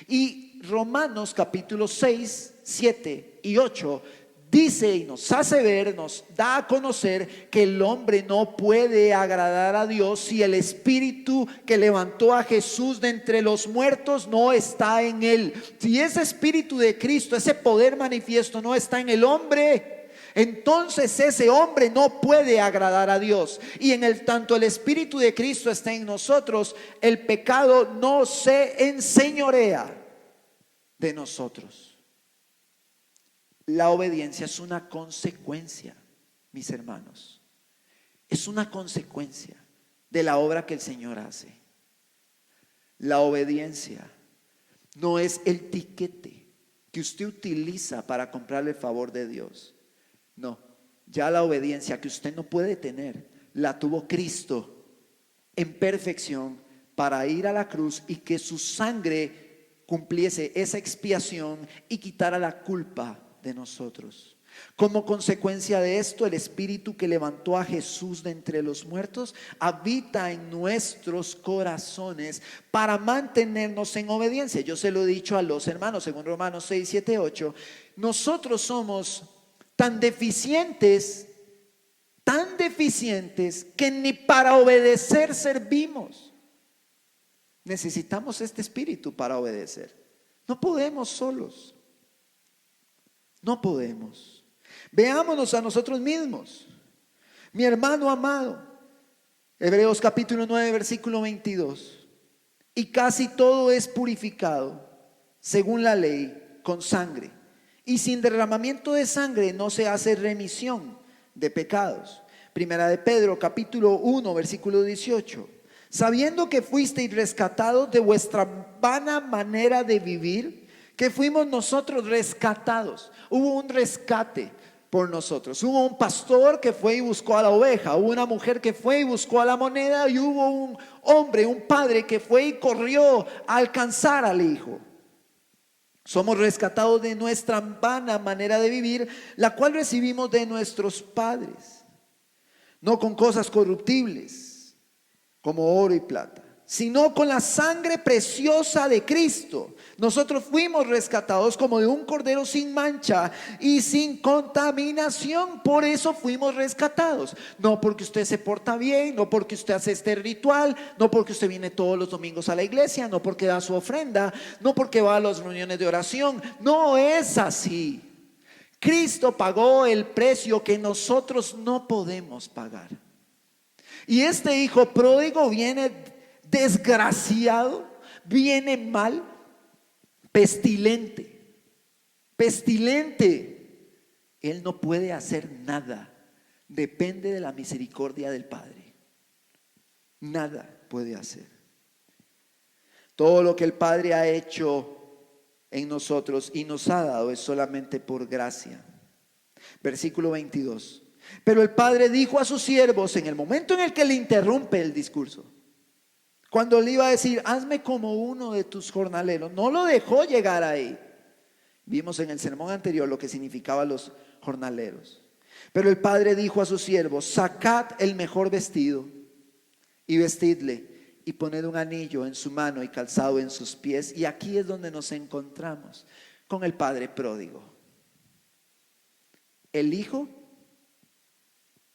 Y Romanos capítulo 6, 7 y 8 dice y nos hace ver, nos da a conocer que el hombre no puede agradar a Dios si el espíritu que levantó a Jesús de entre los muertos no está en él. Si ese espíritu de Cristo, ese poder manifiesto no está en el hombre, entonces ese hombre no puede agradar a Dios. Y en el tanto el Espíritu de Cristo está en nosotros, el pecado no se enseñorea de nosotros. La obediencia es una consecuencia, mis hermanos. Es una consecuencia de la obra que el Señor hace. La obediencia no es el tiquete que usted utiliza para comprarle el favor de Dios. No, ya la obediencia que usted no puede tener, la tuvo Cristo en perfección para ir a la cruz y que su sangre cumpliese esa expiación y quitara la culpa de nosotros. Como consecuencia de esto, el espíritu que levantó a Jesús de entre los muertos habita en nuestros corazones para mantenernos en obediencia. Yo se lo he dicho a los hermanos, según Romanos 6, 7, 8, nosotros somos tan deficientes que ni para obedecer servimos. Necesitamos este espíritu para obedecer. No podemos solos. No podemos. Veámonos a nosotros mismos. Mi hermano amado, Hebreos capítulo 9, versículo 22. Y casi todo es purificado, según la ley, con sangre. Y sin derramamiento de sangre no se hace remisión de pecados. Primera de Pedro capítulo 1 versículo 18. Sabiendo que fuisteis rescatados de vuestra vana manera de vivir, que fuimos nosotros rescatados. Hubo un rescate por nosotros. Hubo un pastor que fue y buscó a la oveja. Hubo una mujer que fue y buscó a la moneda. Y hubo un hombre, un padre que fue y corrió a alcanzar al hijo. Somos rescatados de nuestra vana manera de vivir, la cual recibimos de nuestros padres, no con cosas corruptibles como oro y plata, sino con la sangre preciosa de Cristo. Nosotros fuimos rescatados como de un cordero sin mancha y sin contaminación. Por eso fuimos rescatados. No porque usted se porta bien, no porque usted hace este ritual, no porque usted viene todos los domingos a la iglesia, no porque da su ofrenda, no porque va a las reuniones de oración. No es así. Cristo pagó el precio que nosotros no podemos pagar. Y este hijo pródigo viene desgraciado, viene mal, pestilente. Él no puede hacer nada. Depende de la misericordia del Padre. Nada puede hacer. Todo lo que el Padre ha hecho en nosotros y nos ha dado es solamente por gracia. Versículo 22. Pero el Padre dijo a sus siervos en el momento en el que le interrumpe el discurso, cuando le iba a decir, hazme como uno de tus jornaleros, no lo dejó llegar ahí. Vimos en el sermón anterior lo que significaban los jornaleros. Pero el Padre dijo a sus siervos, sacad el mejor vestido y vestidle, y poned un anillo en su mano y calzado en sus pies. Y aquí es donde nos encontramos con el Padre pródigo. El hijo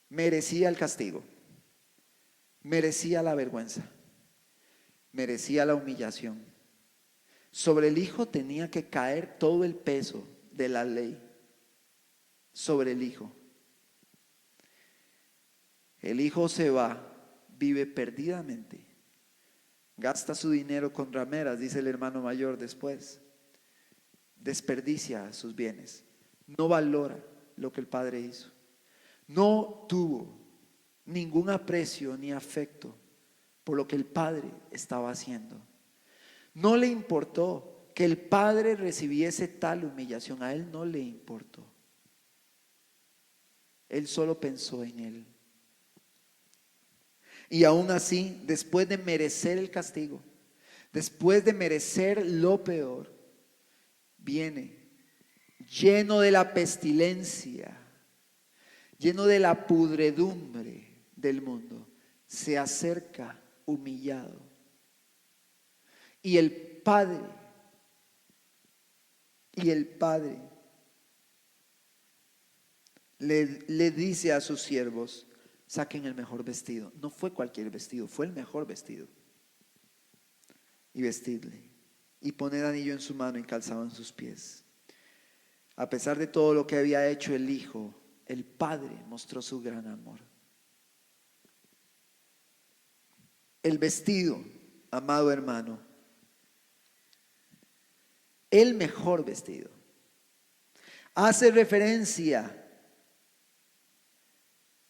merecía el castigo, merecía la vergüenza, merecía la humillación. Sobre el hijo tenía que caer todo el peso de la ley. Sobre el hijo. El hijo se va, vive perdidamente, gasta su dinero con rameras, dice el hermano mayor después, desperdicia sus bienes, no valora lo que el padre hizo, no tuvo ningún aprecio ni afecto por lo que el padre estaba haciendo. No le importó que el padre recibiese tal humillación, a él no le importó. Él solo pensó en él. Y aún así, después de merecer el castigo, después de merecer lo peor, viene lleno de la pestilencia, lleno de la pudredumbre del mundo, se acerca humillado. Y el Padre le dice a sus siervos, saquen el mejor vestido. No fue cualquier vestido, fue el mejor vestido. Y vestidle, y poned anillo en su mano y calzado en sus pies. A pesar de todo lo que había hecho el hijo, el Padre mostró su gran amor. El vestido, amado hermano, el mejor vestido, hace referencia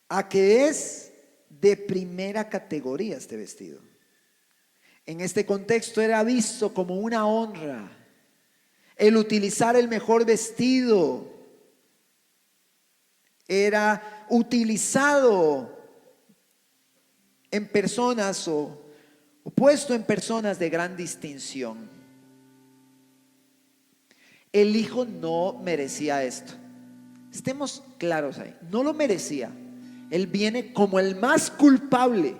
a que es de primera categoría este vestido. En este contexto era visto como una honra el utilizar el mejor vestido. Era utilizado en personas o puesto en personas de gran distinción. El hijo no merecía esto. Estemos claros ahí, no lo merecía. Él viene como el más culpable,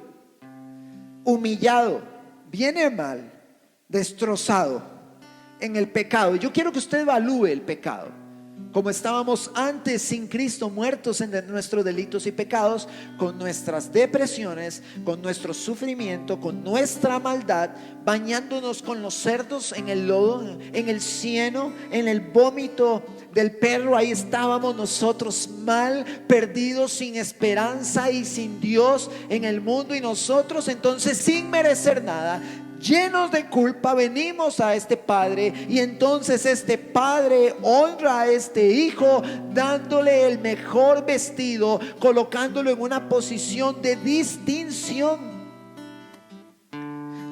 humillado, viene mal, destrozado en el pecado. Y yo quiero que usted evalúe el pecado. Como estábamos antes sin Cristo, muertos en nuestros delitos y pecados, con nuestras depresiones, con nuestro sufrimiento, con nuestra maldad, bañándonos con los cerdos en el lodo, en el cieno, en el vómito del perro. Ahí estábamos nosotros mal, perdidos, sin esperanza y sin Dios en el mundo. Y nosotros entonces, sin merecer nada, llenos de culpa, venimos a este Padre, y entonces este Padre honra a este hijo dándole el mejor vestido, colocándolo en una posición de distinción,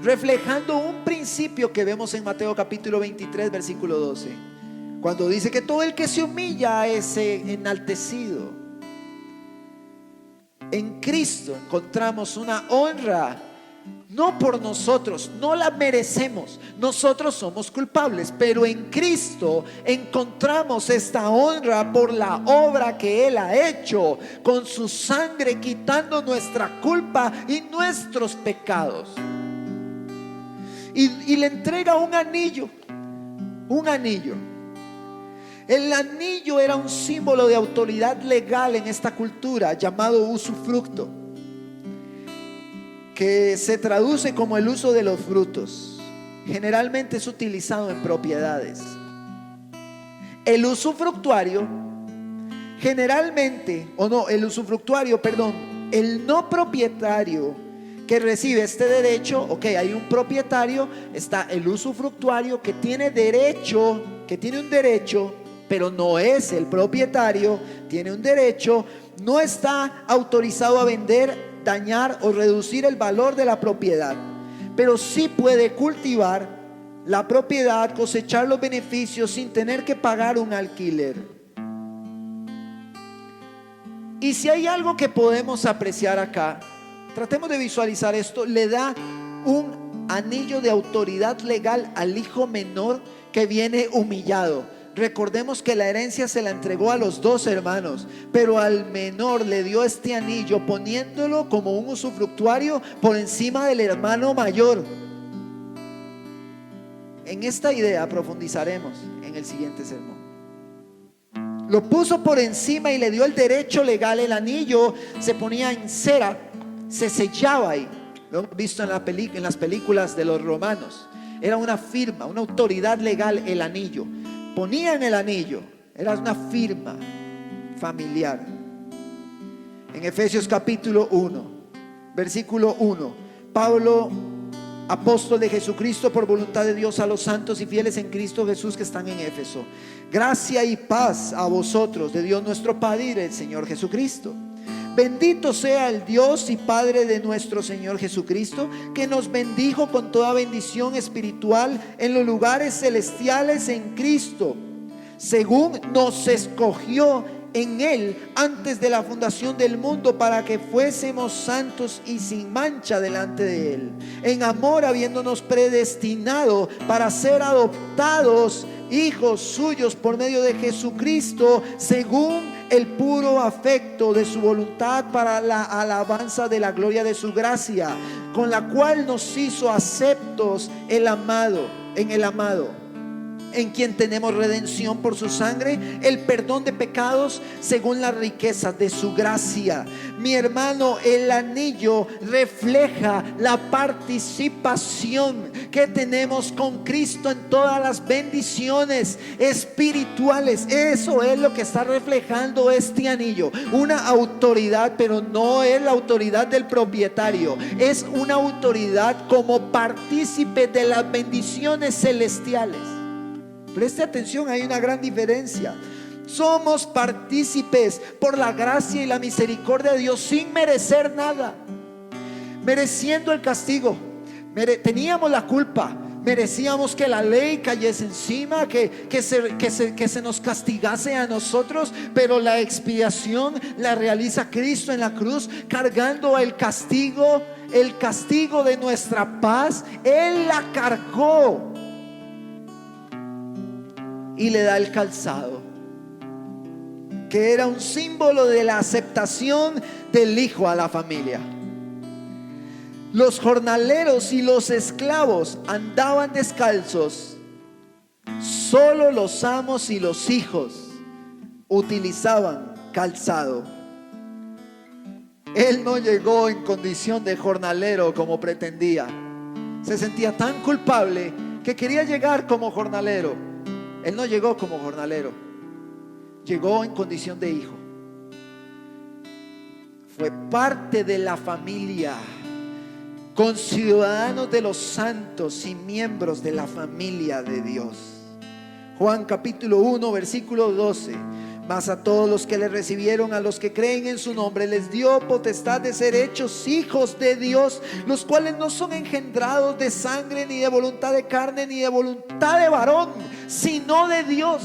reflejando un principio que vemos en Mateo capítulo 23 versículo 12, cuando dice que todo el que se humilla es enaltecido. En Cristo encontramos una honra. No por nosotros, no la merecemos, nosotros somos culpables, pero en Cristo encontramos esta honra por la obra que Él ha hecho con su sangre, quitando nuestra culpa y nuestros pecados. y le entrega un anillo. Un anillo. El anillo era un símbolo de autoridad legal en esta cultura llamado usufructo, que se traduce como el uso de los frutos. Generalmente es utilizado en propiedades. El usufructuario generalmente, el no propietario que recibe este derecho, ok, hay un propietario, está el usufructuario que tiene derecho, que tiene un derecho, pero no es el propietario, tiene un derecho, no está autorizado a vender, dañar o reducir el valor de la propiedad, pero sí puede cultivar la propiedad, cosechar los beneficios sin tener que pagar un alquiler. Y si hay algo que podemos apreciar acá, tratemos de visualizar esto, le da un anillo de autoridad legal al hijo menor que viene humillado. Recordemos que la herencia se la entregó a los dos hermanos, pero al menor le dio este anillo poniéndolo como un usufructuario por encima del hermano mayor. En esta idea profundizaremos en el siguiente sermón. Lo puso por encima y le dio el derecho legal. El anillo se ponía en cera, se sellaba ahí. Lo hemos visto en las películas de los romanos. Era una firma, una autoridad legal el anillo. Ponían el anillo, era una firma familiar. En Efesios capítulo 1, versículo 1, Pablo, apóstol de Jesucristo por voluntad de Dios, a los santos y fieles en Cristo Jesús que están en Éfeso: gracia y paz a vosotros de Dios nuestro Padre y del Señor Jesucristo. Bendito sea el Dios y Padre de nuestro Señor Jesucristo, que nos bendijo con toda bendición espiritual en los lugares celestiales en Cristo, según nos escogió en Él antes de la fundación del mundo, para que fuésemos santos y sin mancha delante de Él, en amor habiéndonos predestinado para ser adoptados hijos suyos por medio de Jesucristo, según el puro afecto de su voluntad, para la alabanza de la gloria de su gracia, con la cual nos hizo aceptos en el amado, en quien tenemos redención por su sangre, el perdón de pecados según las riquezas de su gracia. Mi hermano, el anillo refleja la participación que tenemos con Cristo en todas las bendiciones espirituales. Eso es lo que está reflejando este anillo, una autoridad, pero no es la autoridad del propietario, es una autoridad como partícipe de las bendiciones celestiales. Preste atención, hay una gran diferencia. Somos partícipes por la gracia y la misericordia de Dios sin merecer nada, mereciendo el castigo. Teníamos la culpa, merecíamos que la ley cayese encima, que se nos castigase a nosotros, pero la expiación la realiza Cristo en la cruz, cargando el castigo de nuestra paz. Él la cargó y le da el calzado, que era un símbolo de la aceptación del hijo a la familia. Los jornaleros y los esclavos andaban descalzos. Solo los amos y los hijos utilizaban calzado. Él no llegó en condición de jornalero como pretendía. Se sentía tan culpable que quería llegar como jornalero. Él no llegó como jornalero, llegó en condición de hijo. Fue parte de la familia, conciudadanos de los santos y miembros de la familia de Dios. Juan capítulo 1 versículo 12: mas a todos los que le recibieron, a los que creen en su nombre, les dio potestad de ser hechos hijos de Dios, los cuales no son engendrados de sangre, ni de voluntad de carne, ni de voluntad de varón, sino de Dios.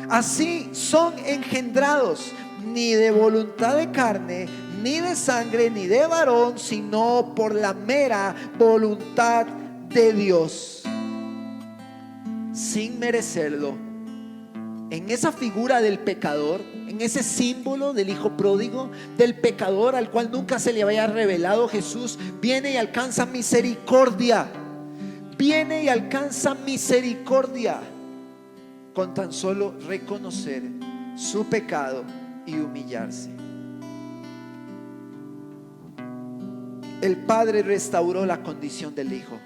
Así son engendrados, ni de voluntad de carne, ni de sangre, ni de varón, sino por la mera voluntad de Dios, sin merecerlo. En esa figura del pecador, en ese símbolo del hijo pródigo, del pecador al cual nunca se le había revelado, Jesús viene y alcanza misericordia viene y alcanza misericordia con tan solo reconocer su pecado y humillarse. El Padre restauró la condición del Hijo.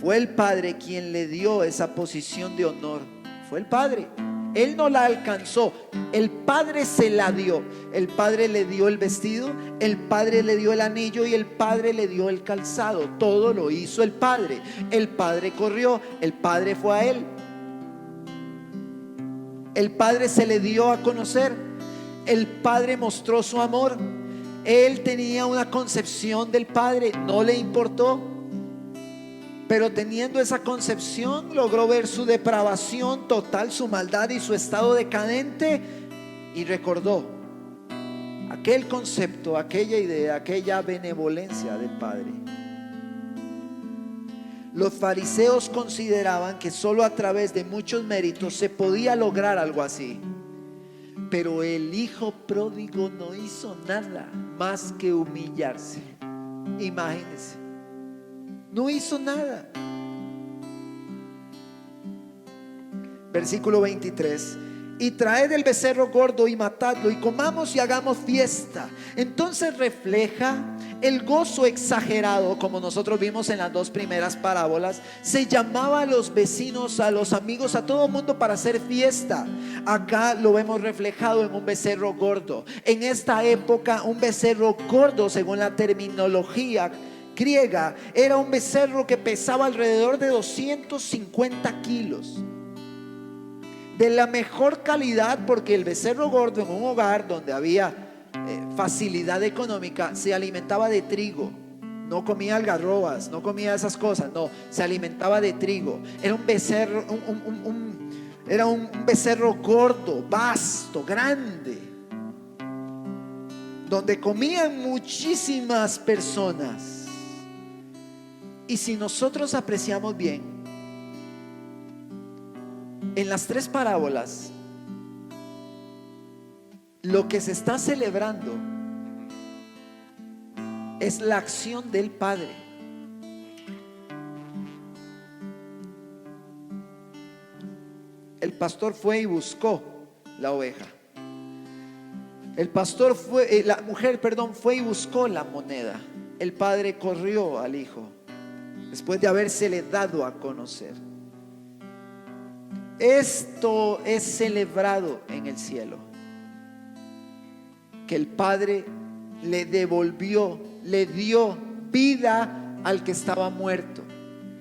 Fue el Padre quien le dio esa posición de honor. Fue el Padre. Él no la alcanzó, el Padre se la dio. El Padre le dio el vestido, el Padre le dio el anillo y el Padre le dio el calzado. Todo lo hizo el Padre. El Padre corrió, el Padre fue a él. El Padre se le dio a conocer. El Padre mostró su amor. Él tenía una concepción del Padre, no le importó. Pero teniendo esa concepción, logró ver su depravación total, su maldad y su estado decadente, y recordó aquel concepto, aquella idea, aquella benevolencia del Padre. Los fariseos consideraban que solo a través de muchos méritos se podía lograr algo así. Pero el hijo pródigo no hizo nada más que humillarse. Imagínense. No hizo nada. Versículo 23. Y traed el becerro gordo y matadlo y comamos y hagamos fiesta. Entonces refleja el gozo exagerado, como nosotros vimos en las dos primeras parábolas. Se llamaba a los vecinos, a los amigos, a todo mundo para hacer fiesta. Acá lo vemos reflejado en un becerro gordo. En esta época, un becerro gordo, según la terminología griega, era un becerro que pesaba alrededor de 250 kilos. De la mejor calidad, porque el becerro gordo en un hogar donde había facilidad económica se alimentaba de trigo. No comía algarrobas, no comía esas cosas, no, se alimentaba de trigo. Era un becerro, era un becerro gordo, vasto, grande, donde comían muchísimas personas. Y si nosotros apreciamos bien, en las tres parábolas, lo que se está celebrando es la acción del Padre. El pastor fue y buscó la oveja. El pastor fue, la mujer, perdón, fue y buscó la moneda. El Padre corrió al Hijo después de habérsele dado a conocer. Esto es celebrado en el cielo, que el Padre le devolvió, le dio vida al que estaba muerto,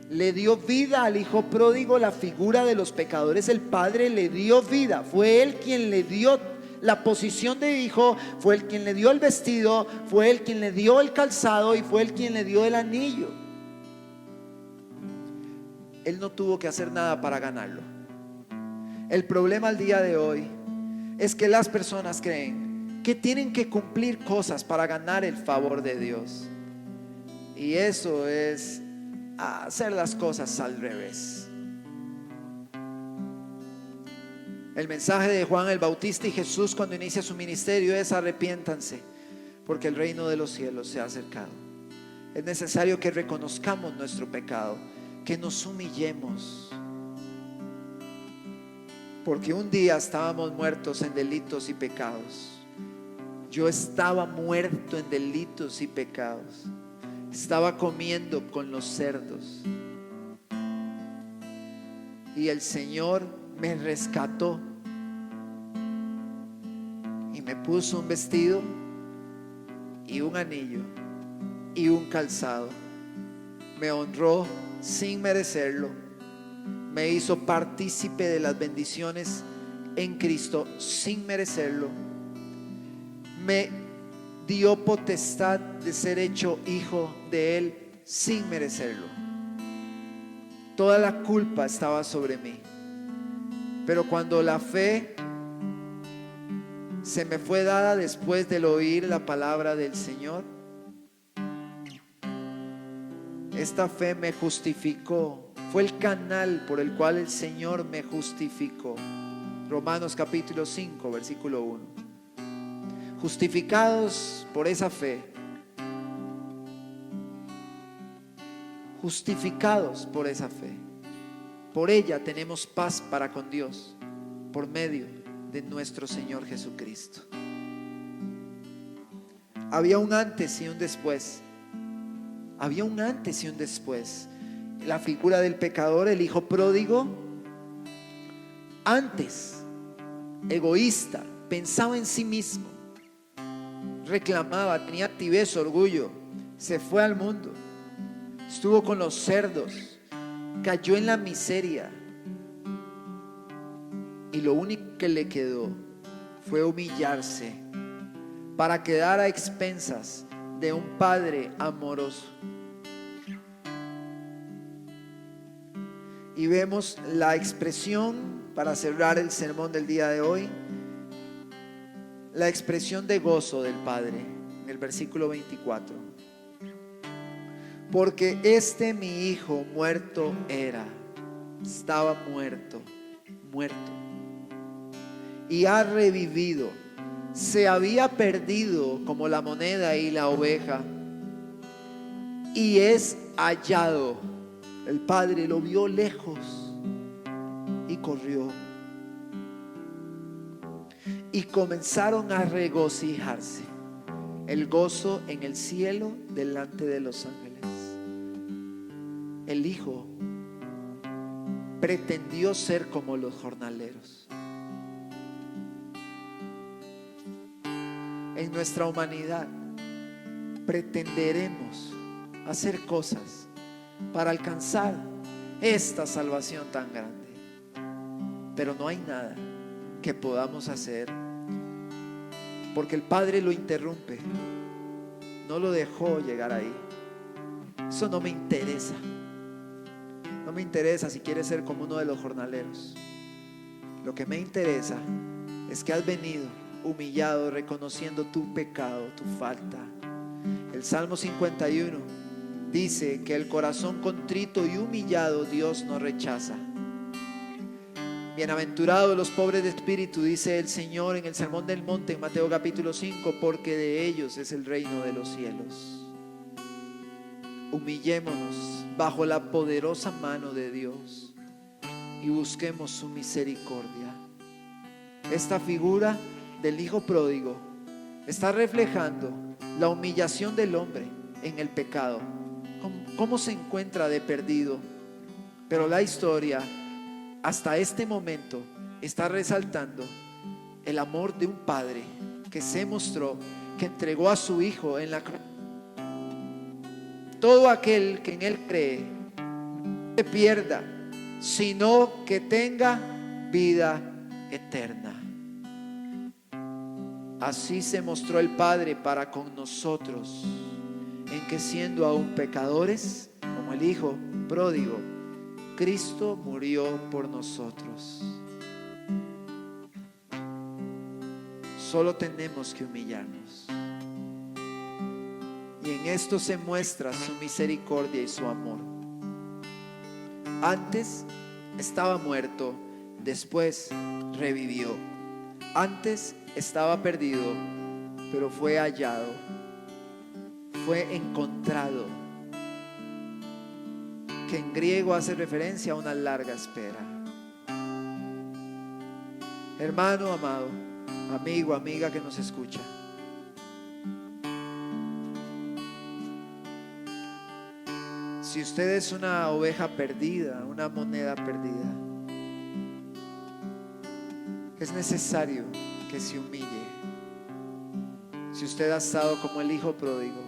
le dio vida al hijo pródigo, la figura de los pecadores. El Padre le dio vida, fue Él quien le dio la posición de hijo, fue Él quien le dio el vestido, fue Él quien le dio el calzado y fue Él quien le dio el anillo. Él no tuvo que hacer nada para ganarlo. El problema al día de hoy es que las personas creen que tienen que cumplir cosas para ganar el favor de Dios, y eso es hacer las cosas al revés. El mensaje de Juan el Bautista y Jesús cuando inicia su ministerio es: arrepiéntanse, porque el reino de los cielos se ha acercado. Es necesario que reconozcamos nuestro pecado, que nos humillemos, porque un día estábamos muertos en delitos y pecados. Yo estaba muerto en delitos y pecados. Estaba comiendo con los cerdos, y el Señor me rescató y me puso un vestido y un anillo y un calzado. Me honró sin merecerlo. Me hizo partícipe de las bendiciones en Cristo sin merecerlo. Me dio potestad de ser hecho hijo de Él sin merecerlo. Toda la culpa estaba sobre mí. Pero cuando la fe se me fue dada después del oír la palabra del Señor, esta fe me justificó. Fue el canal por el cual el Señor me justificó. Romanos capítulo 5, versículo 1. Justificados por esa fe, justificados por esa fe. Por ella tenemos paz para con Dios, por medio de nuestro Señor Jesucristo. Había un antes y un después. Había un antes y un después. La figura del pecador, el hijo pródigo, antes, egoísta, pensaba en sí mismo, reclamaba, tenía altivez, orgullo, se fue al mundo, estuvo con los cerdos, cayó en la miseria, y lo único que le quedó fue humillarse para quedar a expensas de un padre amoroso. Y vemos la expresión, para cerrar el sermón del día de hoy, la expresión de gozo del Padre en el versículo 24. Porque este mi hijo muerto era, estaba muerto, y ha revivido. Se había perdido como la moneda y la oveja, y es hallado. El padre lo vio lejos y corrió, y comenzaron a regocijarse. El gozo en el cielo delante de los ángeles. El hijo pretendió ser como los jornaleros. En nuestra humanidad pretenderemos hacer cosas para alcanzar esta salvación tan grande, pero no hay nada que podamos hacer, porque el Padre lo interrumpe, no lo dejó llegar ahí. Eso no me interesa. No me interesa si quieres ser como uno de los jornaleros. Lo que me interesa es que has venido humillado, reconociendo tu pecado, tu falta. El Salmo 51 dice que el corazón contrito y humillado Dios no rechaza. Bienaventurados los pobres de espíritu, dice el Señor en el Sermón del Monte en Mateo capítulo 5, porque de ellos es el reino de los cielos. Humillémonos bajo la poderosa mano de Dios y busquemos su misericordia. Esta figura del hijo pródigo está reflejando la humillación del hombre en el pecado, cómo se encuentra de perdido. Pero la historia hasta este momento está resaltando el amor de un padre que se mostró, que entregó a su hijo en la cruz. Todo aquel que en él cree no se pierda, sino que tenga vida eterna. Así se mostró el Padre para con nosotros, en que siendo aún pecadores, como el hijo pródigo, Cristo murió por nosotros. Solo tenemos que humillarnos, y en esto se muestra su misericordia y su amor. Antes estaba muerto, después revivió. Antes estaba perdido, pero fue hallado, fue encontrado, que en griego hace referencia a una larga espera. Hermano amado, amigo, amiga que nos escucha, si usted es una oveja perdida, una moneda perdida, es necesario que se humille. Si usted ha estado como el hijo pródigo,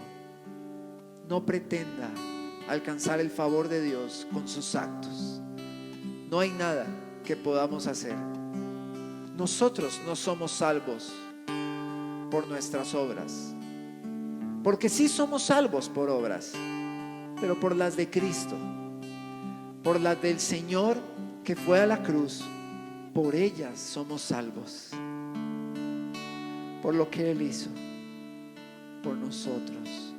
no pretenda alcanzar el favor de Dios con sus actos. No hay nada que podamos hacer. Nosotros no somos salvos por nuestras obras, porque sí somos salvos por obras, pero por las de Cristo, por las del Señor que fue a la cruz. Por ellas somos salvos, por lo que Él hizo por nosotros.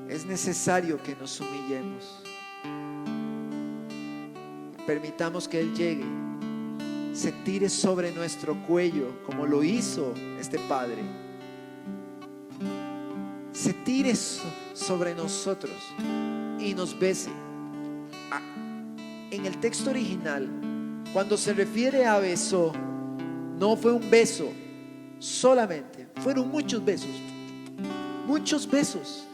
Es necesario que nos humillemos. Permitamos que Él llegue, se tire sobre nuestro cuello como lo hizo este Padre, se tire sobre nosotros y nos bese. En el texto original, cuando se refiere a beso, no fue un beso solamente, fueron muchos besos, muchos besos.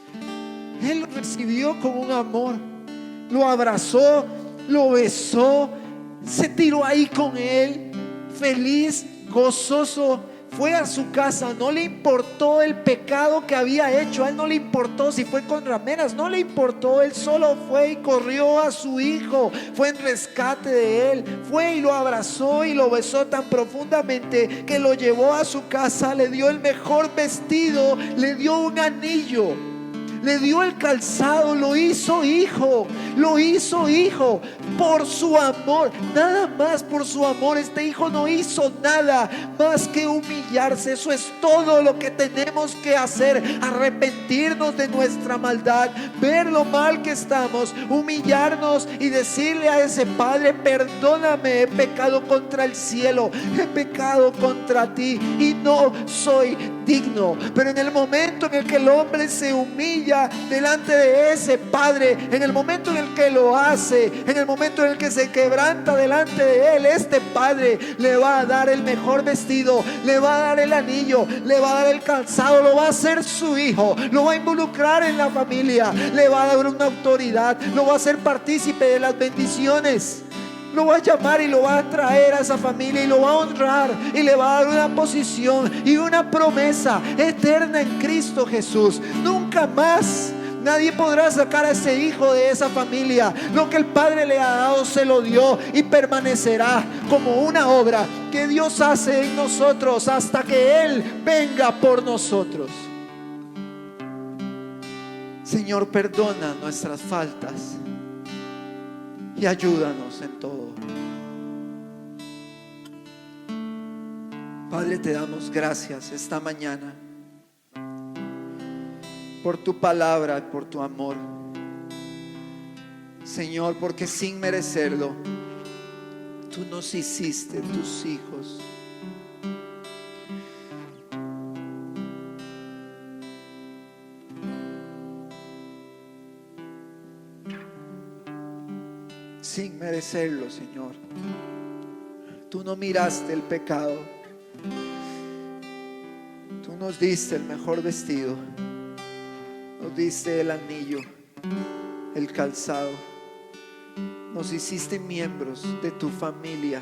Él lo recibió con un amor, lo abrazó, lo besó, se tiró ahí con él, feliz, gozoso. Fue a su casa, no le importó el pecado que había hecho, a él no le importó si fue con rameras, no le importó, él solo fue y corrió a su hijo, fue en rescate de él, fue y lo abrazó y lo besó tan profundamente que lo llevó a su casa, le dio el mejor vestido, le dio un anillo, le dio el calzado, lo hizo hijo por su amor, nada más por su amor. Este hijo no hizo nada más que humillarse. Eso es todo lo que tenemos que hacer: arrepentirnos de nuestra maldad, ver lo mal que estamos, humillarnos y decirle a ese Padre: perdóname, he pecado contra el cielo, he pecado contra ti y no soy digno. Pero en el momento en el que el hombre se humilla delante de ese Padre, en el momento en el que lo hace, en el momento en el que se quebranta delante de él, este Padre le va a dar el mejor vestido, le va a dar el anillo, le va a dar el calzado, lo va a hacer su hijo, lo va a involucrar en la familia, le va a dar una autoridad, lo va a hacer partícipe de las bendiciones. Lo va a llamar y lo va a traer a esa familia y lo va a honrar y le va a dar una posición y una promesa eterna en Cristo Jesús. Nunca más nadie podrá sacar a ese hijo de esa familia. Lo que el Padre le ha dado se lo dio y permanecerá como una obra que Dios hace en nosotros hasta que Él venga por nosotros. Señor, perdona nuestras faltas y ayúdanos en todo. Padre, te damos gracias esta mañana por tu palabra, por tu amor. Señor, porque sin merecerlo, tú nos hiciste tus hijos. Sin merecerlo, Señor. Tú no miraste el pecado. Tú nos diste el mejor vestido. Nos diste el anillo, el calzado. Nos hiciste miembros de tu familia.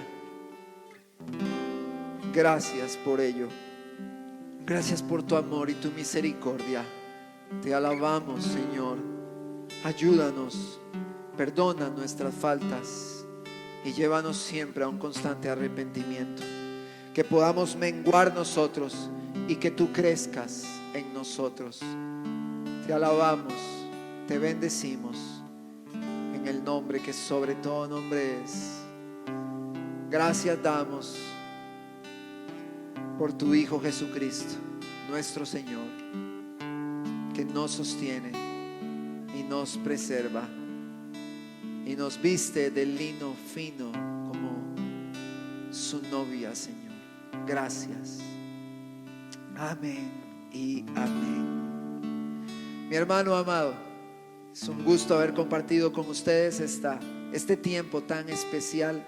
Gracias por ello. Gracias por tu amor y tu misericordia. Te alabamos, Señor. Ayúdanos. Perdona nuestras faltas y llévanos siempre a un constante arrepentimiento. Que podamos menguar nosotros y que tú crezcas en nosotros. Te alabamos, te bendecimos en el nombre que sobre todo nombre es. Gracias damos por tu Hijo Jesucristo, nuestro Señor, que nos sostiene y nos preserva y nos viste de lino fino como su novia, Señor. Gracias. Amén y amén. Mi hermano amado, es un gusto haber compartido con ustedes este tiempo tan especial.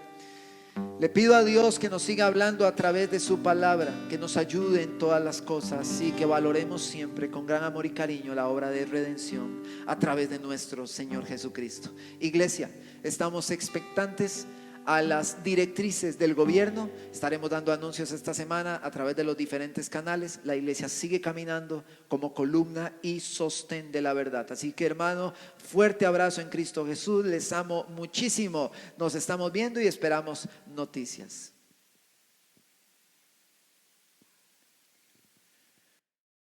Le pido a Dios que nos siga hablando a través de su palabra, que nos ayude en todas las cosas y que valoremos siempre con gran amor y cariño la obra de redención a través de nuestro Señor Jesucristo. Iglesia, estamos expectantes a las directrices del gobierno. Estaremos dando anuncios esta semana a través de los diferentes canales. La iglesia sigue caminando como columna y sostén de la verdad. Así que, hermano, fuerte abrazo en Cristo Jesús. Les amo muchísimo. Nos estamos viendo y esperamos noticias.